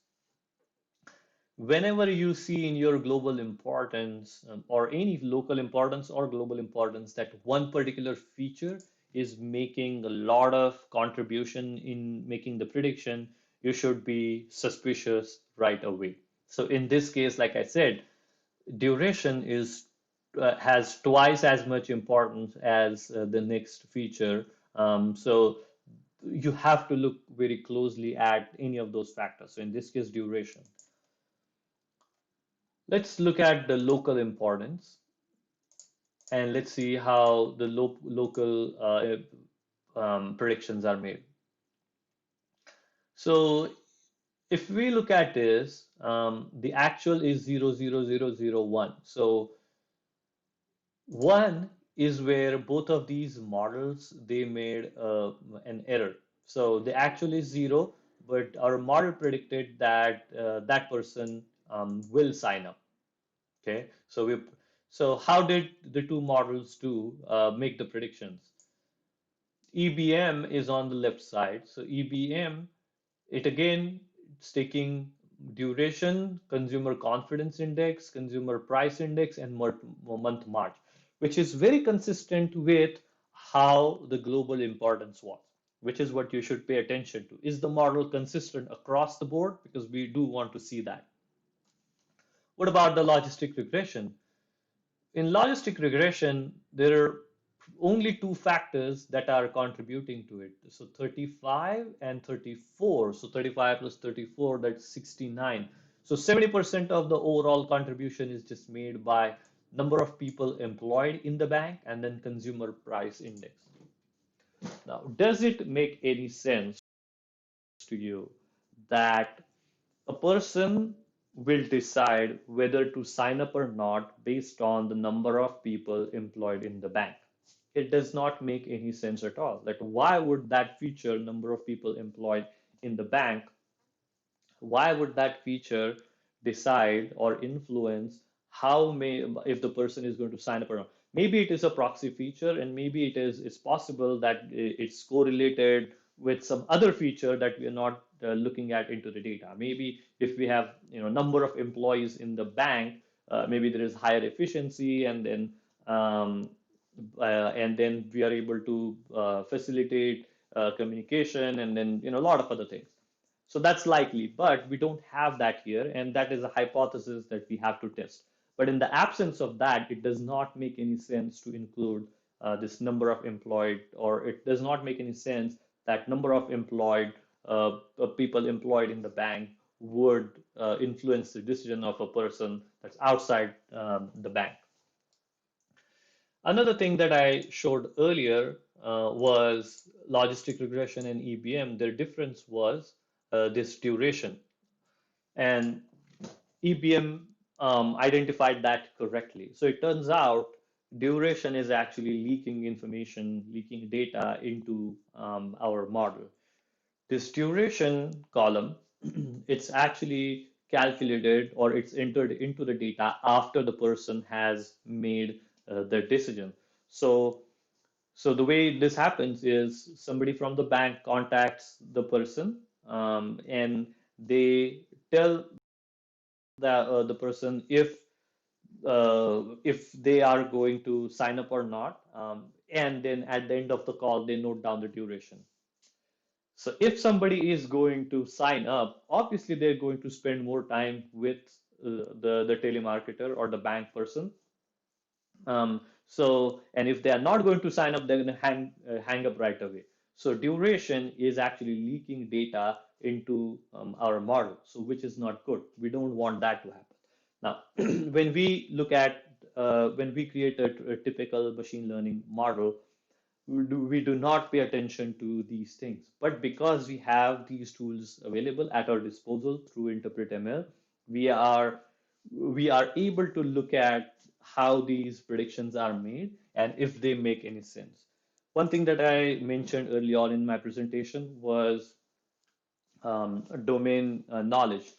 Whenever you see in your global importance or any local importance or global importance that one particular feature is making a lot of contribution in making the prediction, you should be suspicious right away. So in this case, like I said, duration has twice as much importance as the next feature. So you have to look very closely at any of those factors. So in this case, duration. Let's look at the local importance and let's see how the local predictions are made. So if we look at this, the actual is 0,0001. So 1 is where both of these models, they made an error. So the actual is 0, but our model predicted that that person will sign up. Okay, so how did the two models do make the predictions? EBM is on the left side. So EBM, it again it's taking duration, consumer confidence index, consumer price index, and month March, which is very consistent with how the global importance was, which is what you should pay attention to. Is the model consistent across the board? Because we do want to see that. What about the logistic regression? In logistic regression, there are only two factors that are contributing to it. So 35 and 34. So 35 plus 34, that's 69. So 70% of the overall contribution is just made by number of people employed in the bank and then consumer price index. Now, does it make any sense to you that a person will decide whether to sign up or not based on the number of people employed in the bank? It does not make any sense at all. Like, why would that feature, number of people employed in the bank, why would that feature decide or influence how may if the person is going to sign up or not? Maybe it is a proxy feature, and maybe it's possible that it's correlated with some other feature that we are not looking at into the data. Maybe if we have number of employees in the bank, maybe there is higher efficiency, and then and then we are able to facilitate communication, and then a lot of other things. So that's likely, but we don't have that here, and that is a hypothesis that we have to test. But in the absence of that, it does not make any sense to include this number of employed, or it does not make any sense that number of employed people employed in the bank would influence the decision of a person that's outside the bank. Another thing that I showed earlier was logistic regression and EBM. Their difference was this duration. And EBM identified that correctly. So it turns out duration is actually leaking information, leaking data into our model. This duration column, it's actually calculated, or it's entered into the data after the person has made their decision. So, so the way this happens is somebody from the bank contacts the person, and they tell the person if they are going to sign up or not, and then at the end of the call they note down the duration. So if somebody is going to sign up, obviously they're going to spend more time with the telemarketer or the bank person. And if they are not going to sign up, they're going to hang up right away. So duration is actually leaking data into our model, so which is not good. We don't want that to happen. Now, when we look at when we create a typical machine learning model, we do not pay attention to these things. But because we have these tools available at our disposal through InterpretML, we are we are able to look at how these predictions are made and if they make any sense. One thing that I mentioned early on in my presentation was domain knowledge.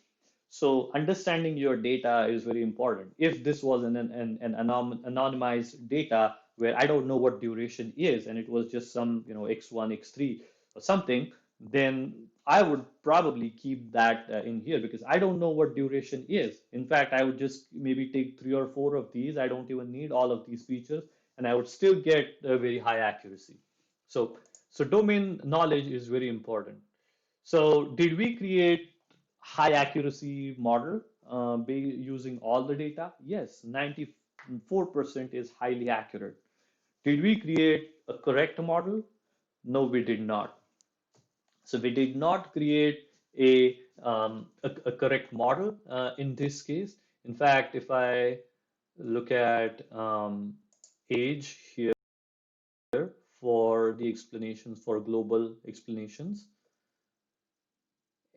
So understanding your data is very important. If this was an anonymized data where I don't know what duration is, and it was just some x1, x3 or something, then I would probably keep that in here because I don't know what duration is. In fact, I would just maybe take 3 or 4 of these. I don't even need all of these features, and I would still get a very high accuracy. So domain knowledge is very important. So did we create high accuracy model using all the data? Yes, 94% is highly accurate. Did we create a correct model? No, we did not. So we did not create a correct model in this case. In fact, if I look at age here for the explanations, for global explanations,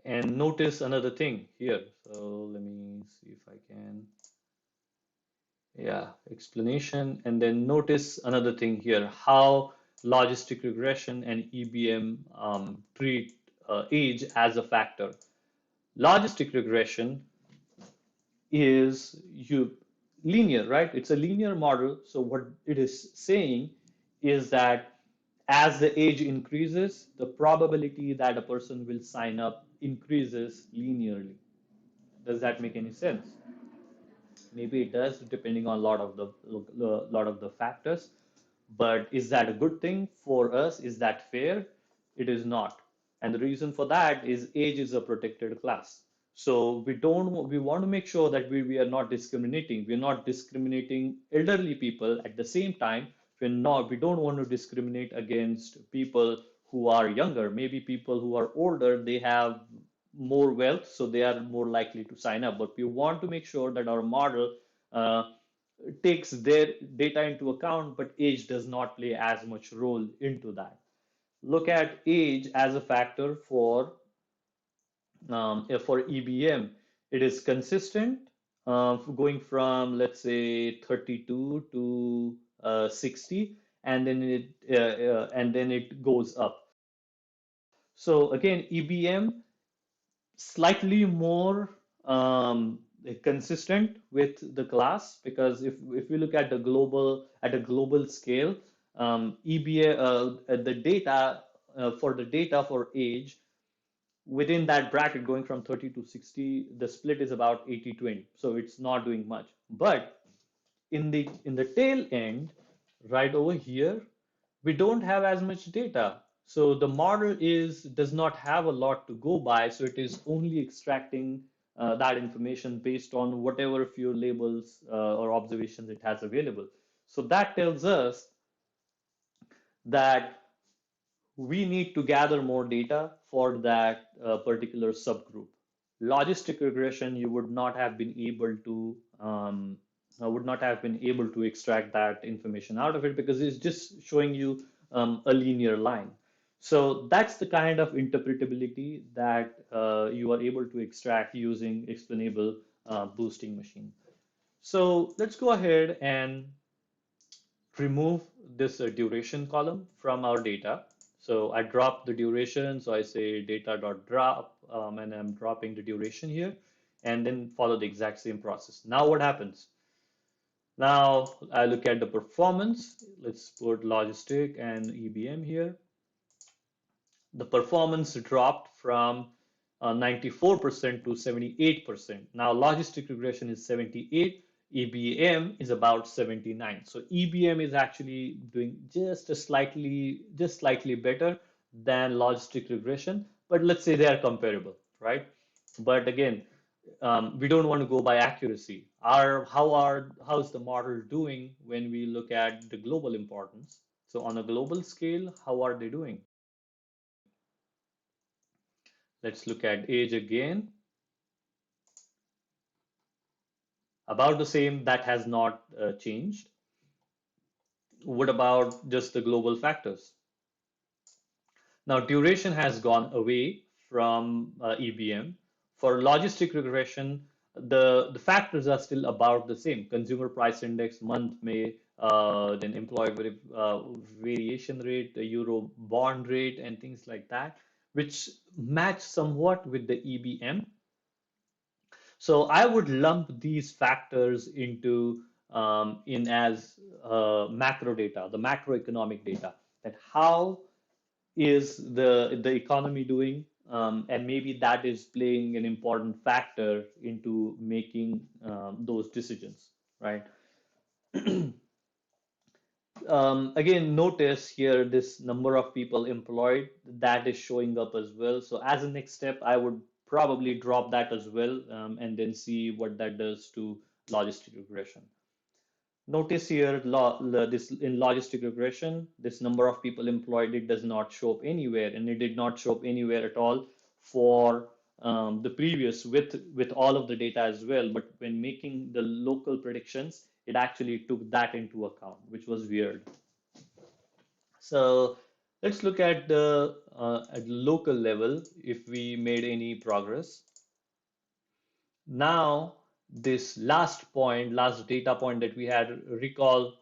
and notice another thing here. So let me see if I can. Yeah, explanation. And then notice another thing here, how logistic regression and EBM treat age as a factor. Logistic regression is linear, right? It's a linear model. So what it is saying is that as the age increases, the probability that a person will sign up increases linearly. Does that make any sense? Maybe it does, depending on a lot of the factors. But is that a good thing for us? Is that fair? It is not. And the reason for that is age is a protected class. So we want to make sure that we are not discriminating. We're not discriminating elderly people at the same time. We don't want to discriminate against people who are younger. Maybe people who are older, they have more wealth, so they are more likely to sign up. But we want to make sure that our model uh, takes their data into account, but age does not play as much role into that. Look at age as a factor for EBM. It is consistent, going from, let's say, 32 to 60, and then it goes up. So again, EBM slightly more consistent with the class, because if we look at a global scale, EBA the data for the data for age within that bracket going from 30 to 60, the split is about 80-20, so it's not doing much. But in the tail end, right over here, we don't have as much data. So the model does not have a lot to go by, so it is only extracting that information based on whatever few labels or observations it has available. So that tells us that we need to gather more data for that particular subgroup. Logistic regression, you would not have been able to extract that information out of it because it's just showing you a linear line. So that's the kind of interpretability that you are able to extract using explainable boosting machine. So let's go ahead and remove this duration column from our data. So I drop the duration. So I say data.drop, and I'm dropping the duration here, and then follow the exact same process. Now what happens? Now I look at the performance. Let's put logistic and EBM here. The performance dropped from 94% to 78%. Now, logistic regression is 78, EBM is about 79. So EBM is actually doing just slightly better than logistic regression, but let's say they are comparable, right? But again, we don't want to go by accuracy. How is the model doing when we look at the global importance? So on a global scale, how are they doing? Let's look at age again. About the same, that has not changed. What about just the global factors? Now, duration has gone away from EBM. For logistic regression, the factors are still about the same. Consumer price index, month, May, then employee variation rate, the euro bond rate, and things like that, which match somewhat with the EBM. So I would lump these factors into in as macro data, the macroeconomic data, that how is the economy doing, and maybe that is playing an important factor into making those decisions, right? Again, notice here this number of people employed that is showing up as well. So as a next step, I would probably drop that as well, and then see what that does to logistic regression. Notice here this in logistic regression, this number of people employed, it does not show up anywhere, and it did not show up anywhere at all for the previous with all of the data as well. But when making the local predictions, it actually took that into account, which was weird. So let's look at the local level if we made any progress. Now, this last data point that we had, recall,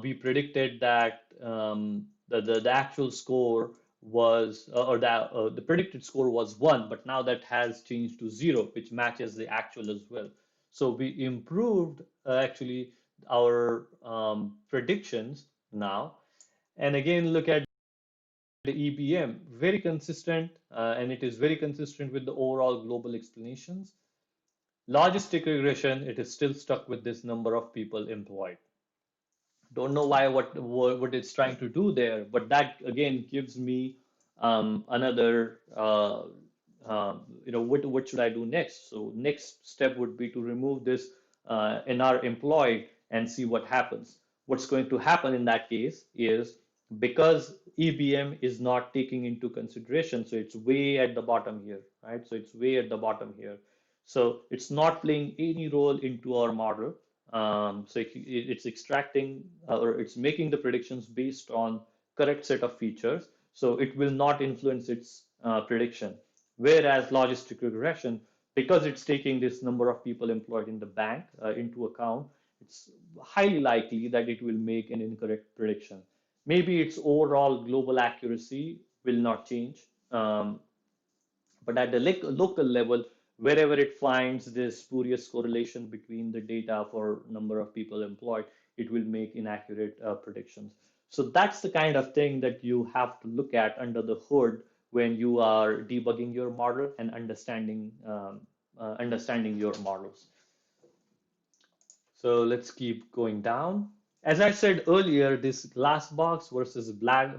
we predicted that the actual score was, or the predicted score was 1, but now that has changed to 0, which matches the actual as well. So we improved actually our predictions now. And again, look at the EBM, very consistent, and it is very consistent with the overall global explanations. Logistic regression, it is still stuck with this number of people employed. Don't know why what it's trying to do there, but that again gives me another what should I do next? So next step would be to remove this NR employed and see what happens. What's going to happen in that case is because EBM is not taking into consideration, so it's way at the bottom here, right? So it's way at the bottom here. So it's not playing any role into our model. So it's extracting or it's making the predictions based on correct set of features. So it will not influence its prediction. Whereas logistic regression, because it's taking this number of people employed in the bank into account, it's highly likely that it will make an incorrect prediction. Maybe its overall global accuracy will not change, but at the local level, wherever it finds this spurious correlation between the data for number of people employed, it will make inaccurate predictions. So that's the kind of thing that you have to look at under the hood when you are debugging your model and understanding your models. So let's keep going down. As I said earlier, this glass box versus black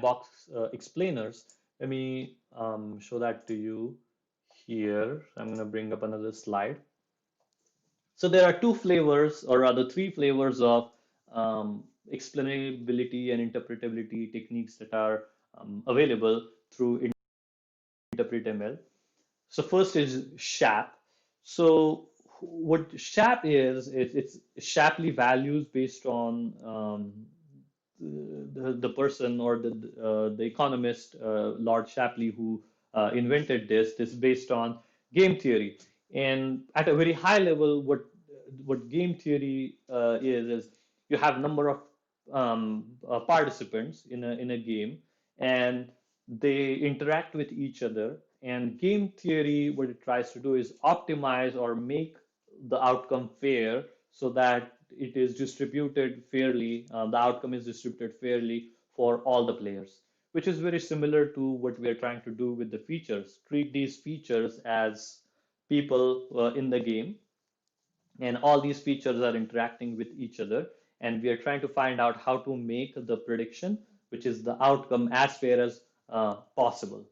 box explainers. Let me show that to you here. I'm going to bring up another slide. So there are two flavors, or rather three flavors of explainability and interpretability techniques that are available through Interpretable. So first is SHAP. So what SHAP is, it's Shapley values based on the person or the economist Lord Shapley who invented this. This is based on game theory, and at a very high level, what game theory is you have number of participants in a game, and they interact with each other. And game theory, what it tries to do is optimize or make the outcome fair so that it is distributed fairly, the outcome is distributed fairly for all the players, which is very similar to what we are trying to do with the features. Treat these features as people in the game, and all these features are interacting with each other, and we are trying to find out how to make the prediction, which is the outcome, as fair as possible.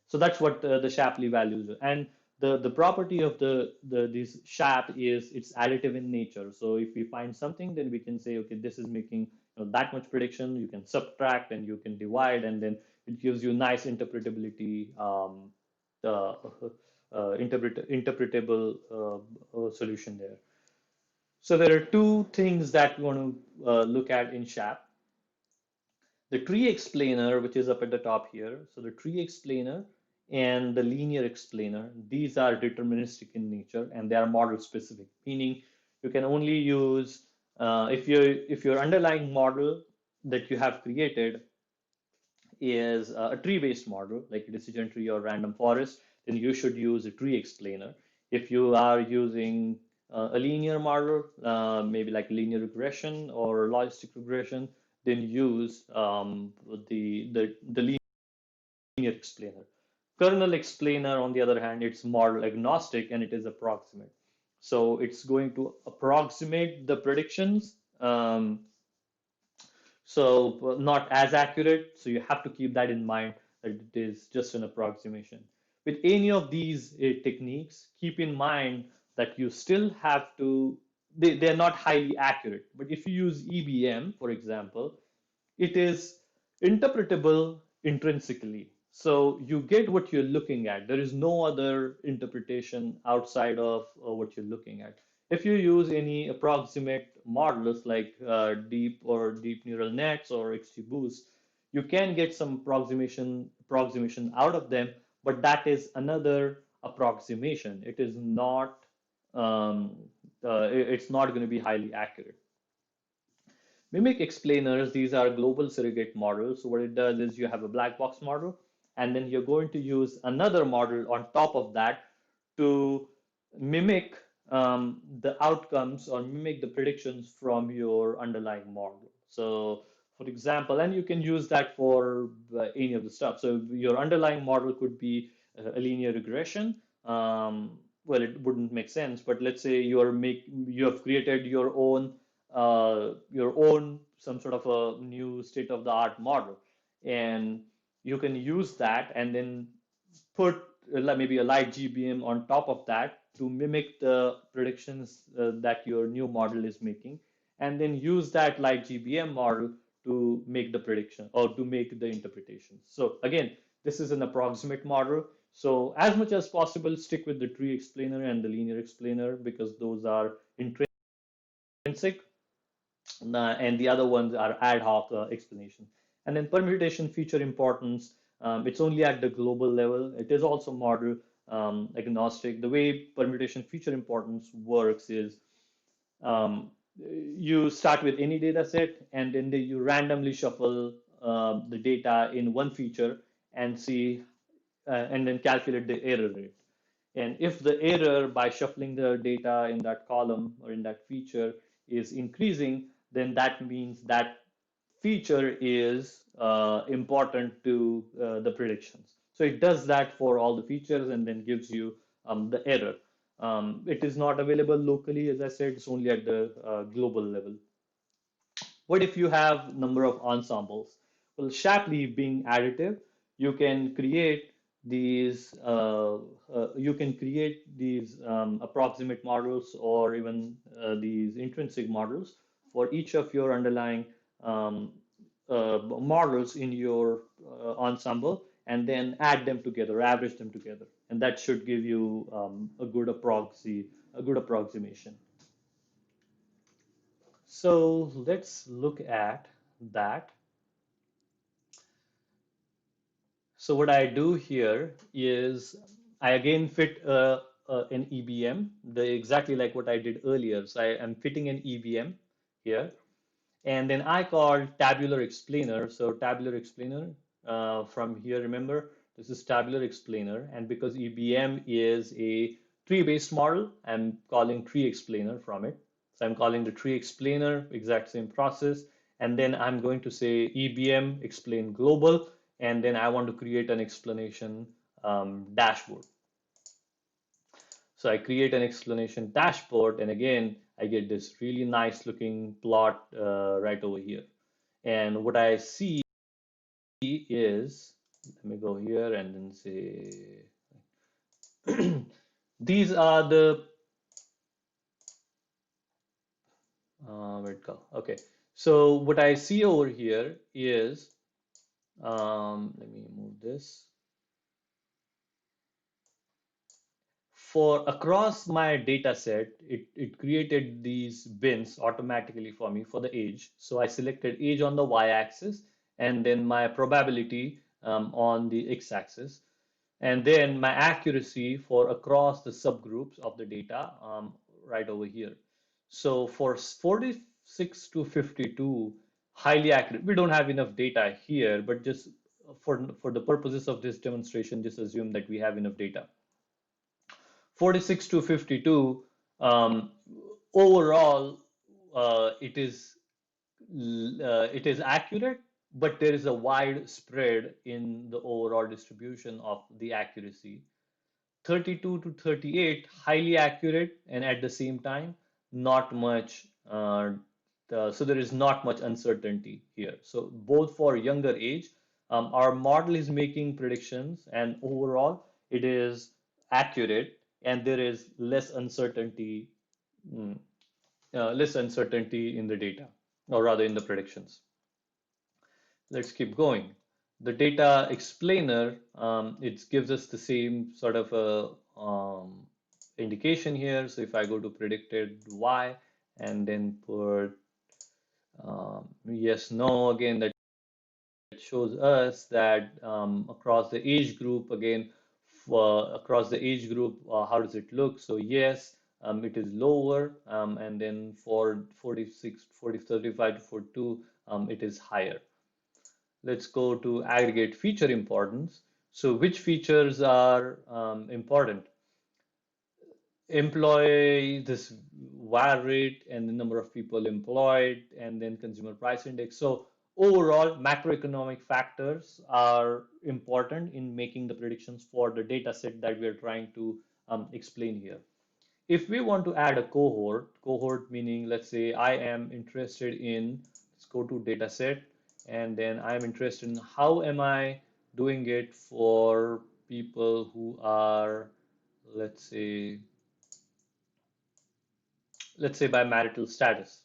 So that's what the Shapley values are. And the property of this Shap is it's additive in nature. So if we find something, then we can say, okay, this is making that much prediction. You can subtract and you can divide, and then it gives you nice interpretability, uh, interpretable solution there. So there are two things that we want to look at in SHAP. The tree explainer, which is up at the top here. So the tree explainer and the linear explainer, these are deterministic in nature and they are model specific, meaning you can only use if your underlying model that you have created is a tree-based model, like a decision tree or random forest, then you should use a tree explainer. If you are using a linear model, maybe like linear regression or logistic regression, then use the linear explainer. Kernel explainer, on the other hand, it's model agnostic and it is approximate. So it's going to approximate the predictions. So not as accurate. So you have to keep that in mind that it is just an approximation. With any of these techniques, keep in mind that you still have to, they're not highly accurate. But if you use EBM, for example, it is interpretable intrinsically. So you get what you're looking at. There is no other interpretation outside of what you're looking at. If you use any approximate models like deep neural nets or XGBoost, you can get some approximation out of them, but that is another approximation. It is not it's not going to be highly accurate. Mimic explainers, these are global surrogate models. So what it does is you have a black box model, and then you're going to use another model on top of that to mimic the outcomes or mimic the predictions from your underlying model. So for example, and you can use that for any of the stuff. So your underlying model could be a linear regression. Well, it wouldn't make sense, but let's say you have created your own some sort of a new state of the art model, and you can use that and then put maybe a light GBM on top of that to mimic the predictions that your new model is making, and then use that light GBM model to make the prediction or to make the interpretations. So again, this is an approximate model. So as much as possible, stick with the tree explainer and the linear explainer because those are intrinsic, and the other ones are ad hoc explanation. And then permutation feature importance, it's only at the global level. It is also model agnostic. The way permutation feature importance works is you start with any data set and then you randomly shuffle the data in one feature and see and then calculate the error rate. And if the error by shuffling the data in that column or in that feature is increasing, then that means that feature is important to the predictions. So it does that for all the features and then gives you the error. It is not available locally, as I said, it's only at the global level. What if you have number of ensembles? Well, Shapley being additive, you can create these approximate models or even these intrinsic models for each of your underlying um, models in your ensemble, and then add them together, average them together, and that should give you a good approximation. So let's look at that. So what I do here is I again fit an EBM, exactly like what I did earlier. So I am fitting an EBM here, and then I call tabular explainer. So tabular explainer from here, remember, this is tabular explainer, and because EBM is a tree-based model, I'm calling tree explainer from it. So I'm calling the tree explainer, exact same process, and then I'm going to say EBM explain global, and then I want to create an explanation dashboard. So I create an explanation dashboard, and again, I get this really nice looking plot right over here. And what I see is, let me go here and then say, these are the, where'd it go? Okay. So what I see over here is, let me move this. For across my data set, it created these bins automatically for me for the age. So I selected age on the y-axis and then my probability on the x-axis, and then my accuracy for across the subgroups of the data right over here. So for 46 to 52, highly accurate. We don't have enough data here, but just for the purposes of this demonstration, just assume that we have enough data. 46 to 52, overall, it is accurate, but there is a wide spread in the overall distribution of the accuracy. 32 to 38, highly accurate, and at the same time, not much. So there is not much uncertainty here. So both for younger age, our model is making predictions, and overall, it is accurate, and there is mm, less uncertainty in the data, or rather in the predictions. Let's keep going. The data explainer, it gives us the same sort of indication here. So if I go to predicted y and then put yes, no, again, that shows us that across the age group, again, across the age group, how does it look? So yes, it is lower, and then for 46, 40, 35 to 42, it is higher. Let's go to aggregate feature importance. So which features are important? Employee, this VAR rate and the number of people employed, and then consumer price index. So overall, macroeconomic factors are important in making the predictions for the data set that we are trying to explain here. If we want to add a cohort meaning, let's say I am interested in, let's go to data set, and then I'm interested in how am I doing it for people who are, let's say, by marital status.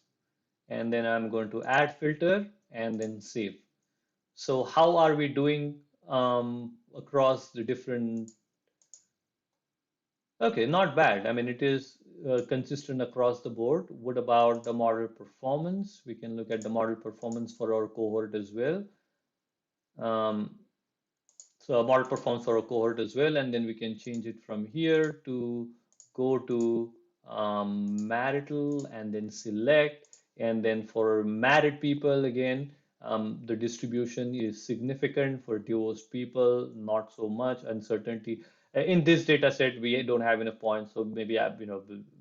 And then I'm going to add filter and then save. So how are we doing across the different. Okay, not bad. I mean, it is consistent across the board. What about the model performance? We can look at the model performance for our cohort as well. Um, so a model performance for a cohort as well, and then we can change it from here to go to marital and then select. And then for married people, again, the distribution is significant. For divorced people, not so much uncertainty. In this data set, we don't have enough points, so maybe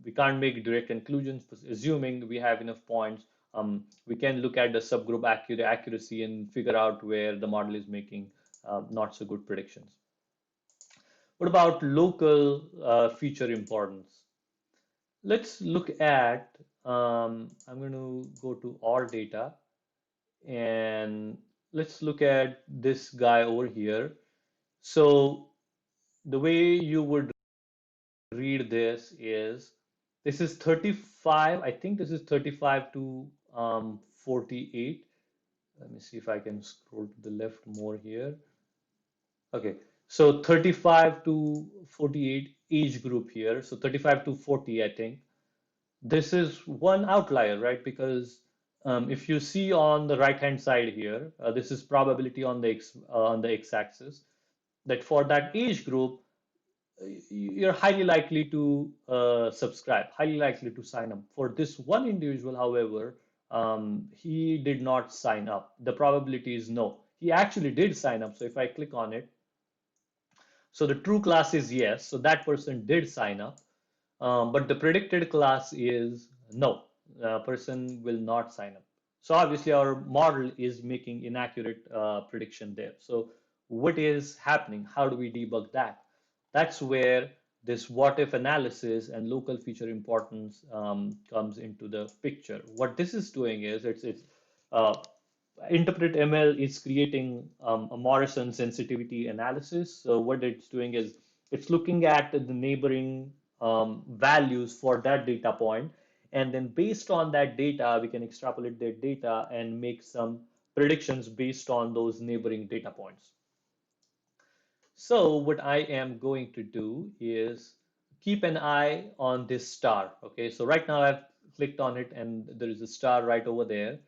we can't make direct conclusions. But assuming we have enough points, we can look at the subgroup accuracy and figure out where the model is making not so good predictions. What about local feature importance? Let's look at, I'm going to go to all data, And let's look at this guy over here. So the way you would read this is 35. I think this is 35 to 48. Let me see if I can scroll to the left more here. Okay, so 35 to 48 age group here. So 35 to 40, I think. This is one outlier, right? Because if you see on the right-hand side here, this is probability on the x-axis, that for that age group, you're highly likely to subscribe, highly likely to sign up. For this one individual, however, he did not sign up. The probability is no. He actually did sign up. So if I click on it, so the true class is yes. So that person did sign up. But the predicted class is no, the person will not sign up. So obviously our model is making inaccurate prediction there. So what is happening? How do we debug that? That's where this what if analysis and local feature importance comes into the picture. What this is doing is it's uh, Interpretable is creating a Morrison sensitivity analysis. So what it's doing is it's looking at the neighboring values for that data point, and then based on that data, we can extrapolate that data and make some predictions based on those neighboring data points. So what I am going to do is keep an eye on this star. Okay, so right now I've clicked on it and there is a star right over there.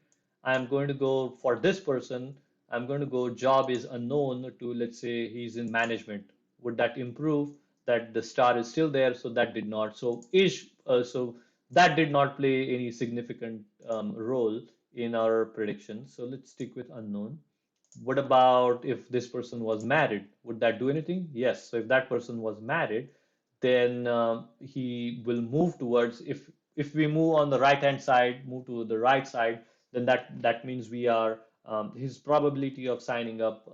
I'm going to go for this person. I'm going to go job is unknown to, let's say he's in management. Would that improve that the star is still there? So that did not. So that did not play any significant role in our prediction. So let's stick with unknown. What about if this person was married? Would that do anything? Yes. So if that person was married, then he will move towards, if we move on the right hand side, move to the right side, then that means we are his probability of signing up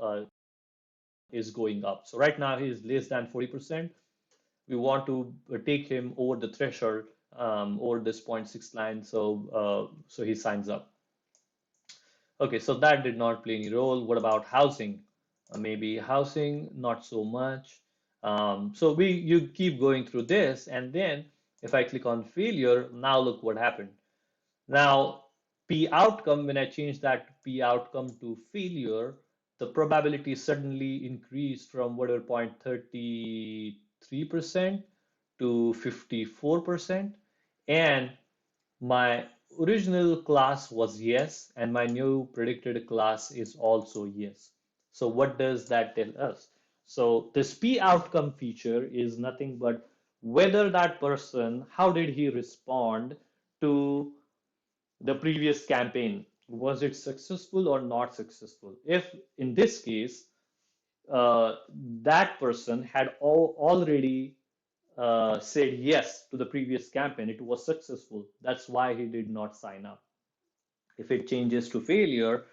is going up. So right now he is less than 40%. We want to take him over the threshold, over this 0.6 line, so he signs up. Okay, so that did not play any role. What about housing? Maybe housing, not so much. So you keep going through this, and then if I click on failure, now look what happened. Now, P outcome, when I change that P outcome to failure, the probability suddenly increased from whatever 0.33% to 54%. And my original class was yes, and my new predicted class is also yes. So what does that tell us? So this P outcome feature is nothing but whether that person, how did he respond to the previous campaign? Was it successful or not successful? If in this case, that person had already said yes to the previous campaign, it was successful. That's why he did not sign up. If it changes to failure,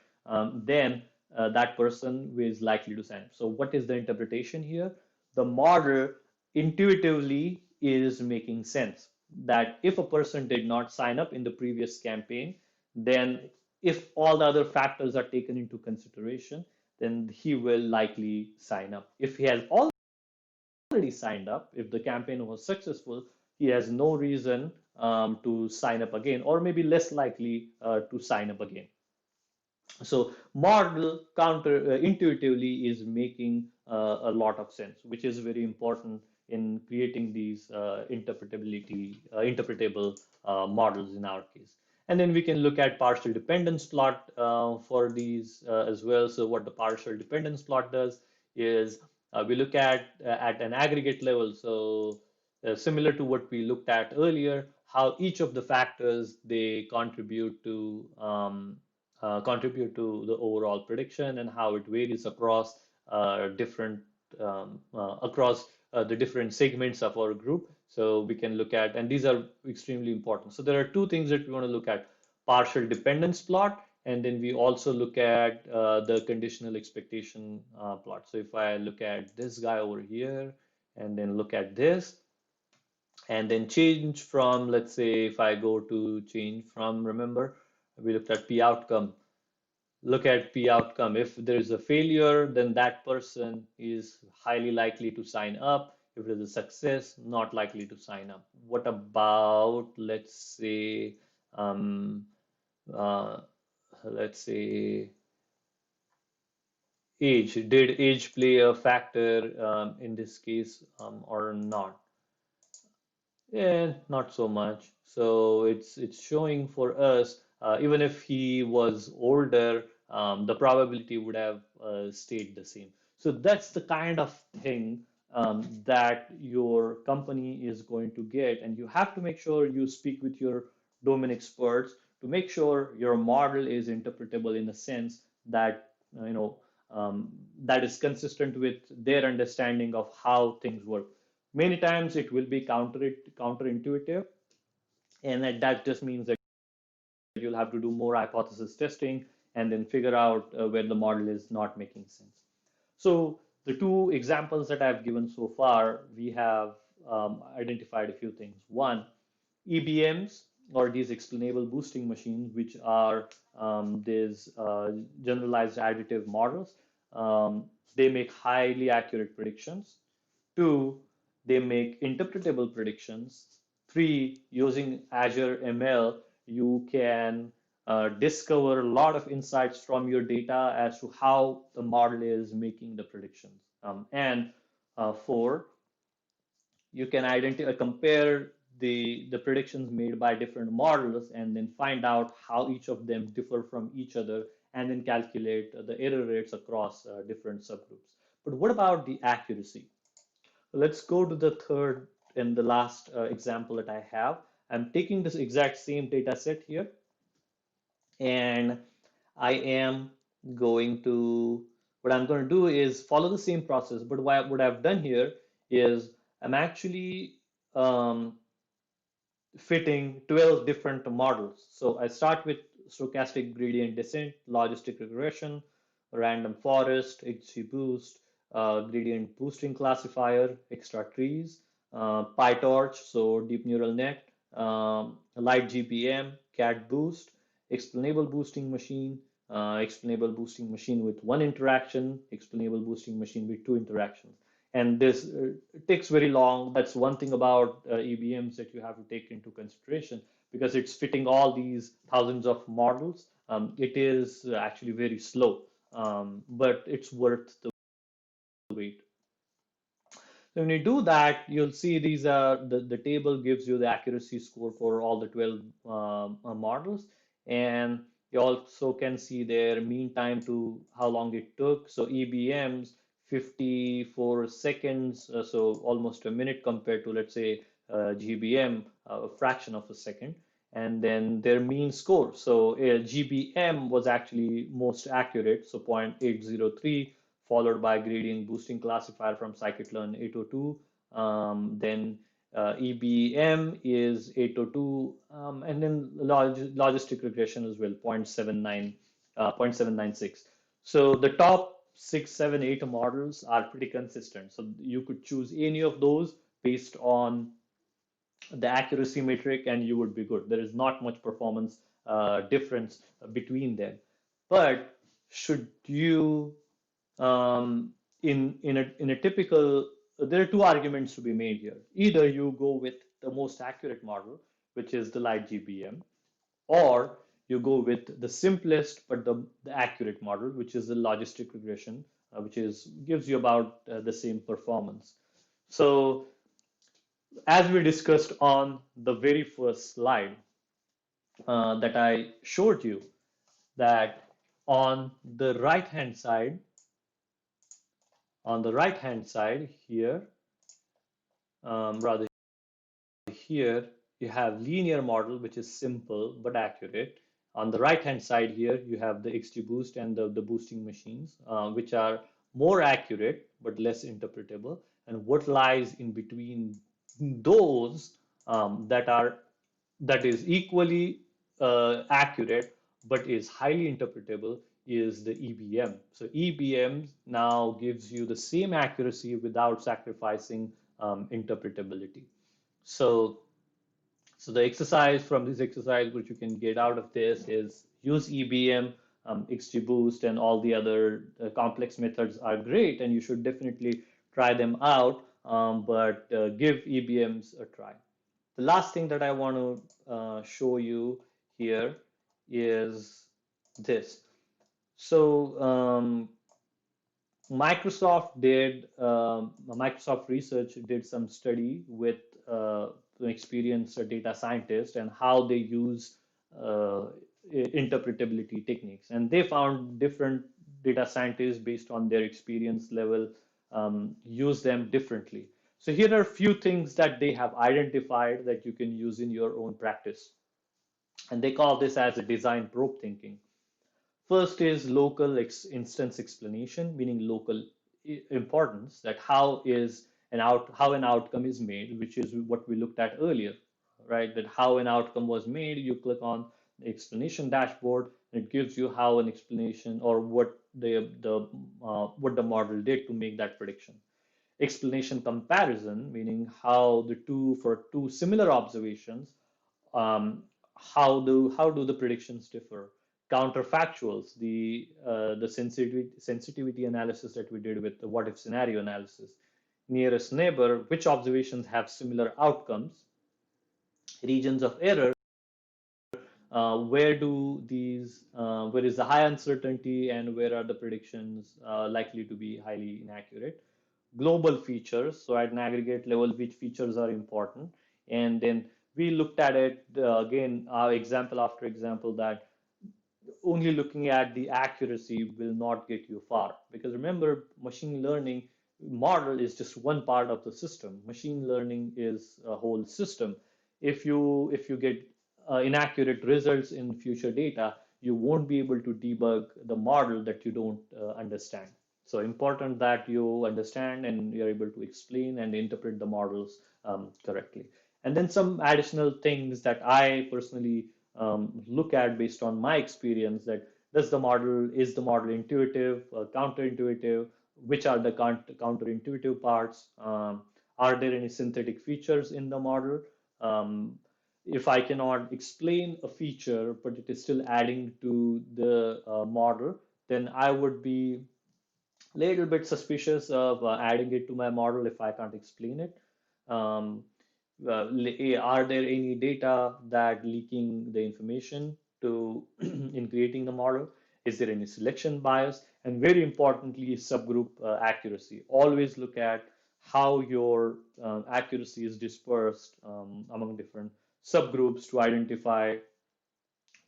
then that person is likely to sign up. So what is the interpretation here? The model intuitively is making sense that if a person did not sign up in the previous campaign, then if all the other factors are taken into consideration, then he will likely sign up. If he has already signed up, if the campaign was successful, he has no reason to sign up again, or maybe less likely to sign up again. So model counter intuitively is making a lot of sense, which is very important in creating these interpretable models in our case. And then we can look at partial dependence plot for these as well. So what the partial dependence plot does is we look at an aggregate level. So similar to what we looked at earlier, how each of the factors they contribute to the overall prediction and how it varies across different across the different segments of our group. So we can look at, and these are extremely important. So there are two things that we want to look at: partial dependence plot, and then we also look at the conditional expectation plot. So if I look at this guy over here, and then look at this, and then change from, let's say, if I go to change from, remember, we looked at P outcome. look at P outcome. If there is a failure, then that person is highly likely to sign up. If it is a success, not likely to sign up. What about, um, uh, let's say age? Did age play a factor in this case or not? Yeah, not so much. So it's showing for us, even if he was older, the probability would have stayed the same. So that's the kind of thing that your company is going to get, and you have to make sure you speak with your domain experts to make sure your model is interpretable in a sense that that is consistent with their understanding of how things work. Many times it will be counterintuitive, and that just means that you'll have to do more hypothesis testing and then figure out where the model is not making sense. So the two examples that I've given so far, we have identified a few things. One, EBMs, or these explainable boosting machines, which are these generalized additive models. They make highly accurate predictions. Two, they make interpretable predictions. Three, using Azure ML, you can discover a lot of insights from your data as to how the model is making the predictions. And four, you can identify, compare the predictions made by different models and then find out how each of them differ from each other and then calculate the error rates across different subgroups. But what about the accuracy? Let's go to the third and the last example that I have. I'm taking this exact same data set here, and I am going to, what I'm going to do is follow the same process, but what I've done here is I'm actually um, fitting 12 different models. So I start with stochastic gradient descent, logistic regression, random forest, XGBoost, gradient boosting classifier, extra trees, PyTorch, so deep neural net, light GPM, cat boost, explainable boosting machine, explainable boosting machine with one interaction, explainable boosting machine with two interactions. And this takes very long. That's one thing about EBMs that you have to take into consideration because it's fitting all these thousands of models. It is actually very slow, but it's worth the wait. So when you do that, you'll see these are the table gives you the accuracy score for all the 12 models. And you also can see their mean time to how long it took. So EBMs, 54 seconds, so almost a minute compared to, let's say, GBM, a fraction of a second. And then their mean score. So GBM was actually most accurate, so 0.803, followed by gradient boosting classifier from scikit-learn 802. Then EBM is 802, and then logistic regression as well, 0.796. So the top 6, 7, 8 models are pretty consistent. So you could choose any of those based on the accuracy metric and you would be good. There is not much performance difference between them. But should you in a typical, there are two arguments to be made here. Either you go with the most accurate model, which is the light GBM, or you go with the simplest but the accurate model, which is the logistic regression, which is gives you about the same performance. So as we discussed on the very first slide that I showed you, that on the right hand side, here, rather here, you have linear model, which is simple but accurate. On the right hand side here, you have the XGBoost and the boosting machines, which are more accurate but less interpretable. And what lies in between those that is equally accurate but is highly interpretable is the EBM. So EBM now gives you the same accuracy without sacrificing interpretability. So, so the exercise from this exercise, which you can get out of this, is use EBM XGBoost and all the other complex methods are great, and you should definitely try them out, but give EBMs a try. The last thing that I want to show you here is this. So Microsoft Research did some study with experienced data scientists and how they use uh, interpretability techniques, and they found different data scientists based on their experience level use them differently. So here are a few things that they have identified that you can use in your own practice, and they call this as a design probe thinking. First is local instance explanation, meaning local importance, that how an outcome is made, which is what we looked at earlier, right? That how an outcome was made, you click on the explanation dashboard, and it gives you how an explanation or what the model did to make that prediction. Explanation comparison, meaning how the two similar observations, um, how do the predictions differ? Counterfactuals, the sensitivity analysis that we did with the what if scenario analysis. Nearest neighbor, which observations have similar outcomes? Regions of error, where is the high uncertainty and where are the predictions likely to be highly inaccurate? Global features, so at an aggregate level, which features are important? And then we looked at it again, example after example, that only looking at the accuracy will not get you far, because remember, machine learning model is just one part of the system. Machine learning is a whole system. If you get inaccurate results in future data, you won't be able to debug the model that you don't understand. So important that you understand and you're able to explain and interpret the models correctly. And then some additional things that I personally look at based on my experience, that is the model intuitive, counterintuitive, which are the counterintuitive parts, are there any synthetic features in the model? um, if I cannot explain a feature but it is still adding to the model, then I would be a little bit suspicious of adding it to my model if I can't explain it. Um, are there any data that leaking the information to in creating the model? Is there any selection bias? And very importantly, subgroup accuracy. Always look at how your accuracy is dispersed among different subgroups to identify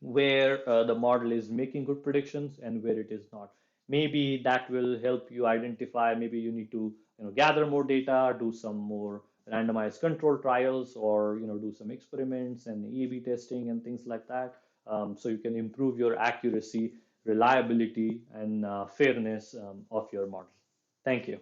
where the model is making good predictions and where it is not. Maybe that will help you identify, maybe you need to gather more data, do some more randomized control trials, or do some experiments and A/B testing and things like that, so you can improve your accuracy, reliability, and fairness of your model. Thank you.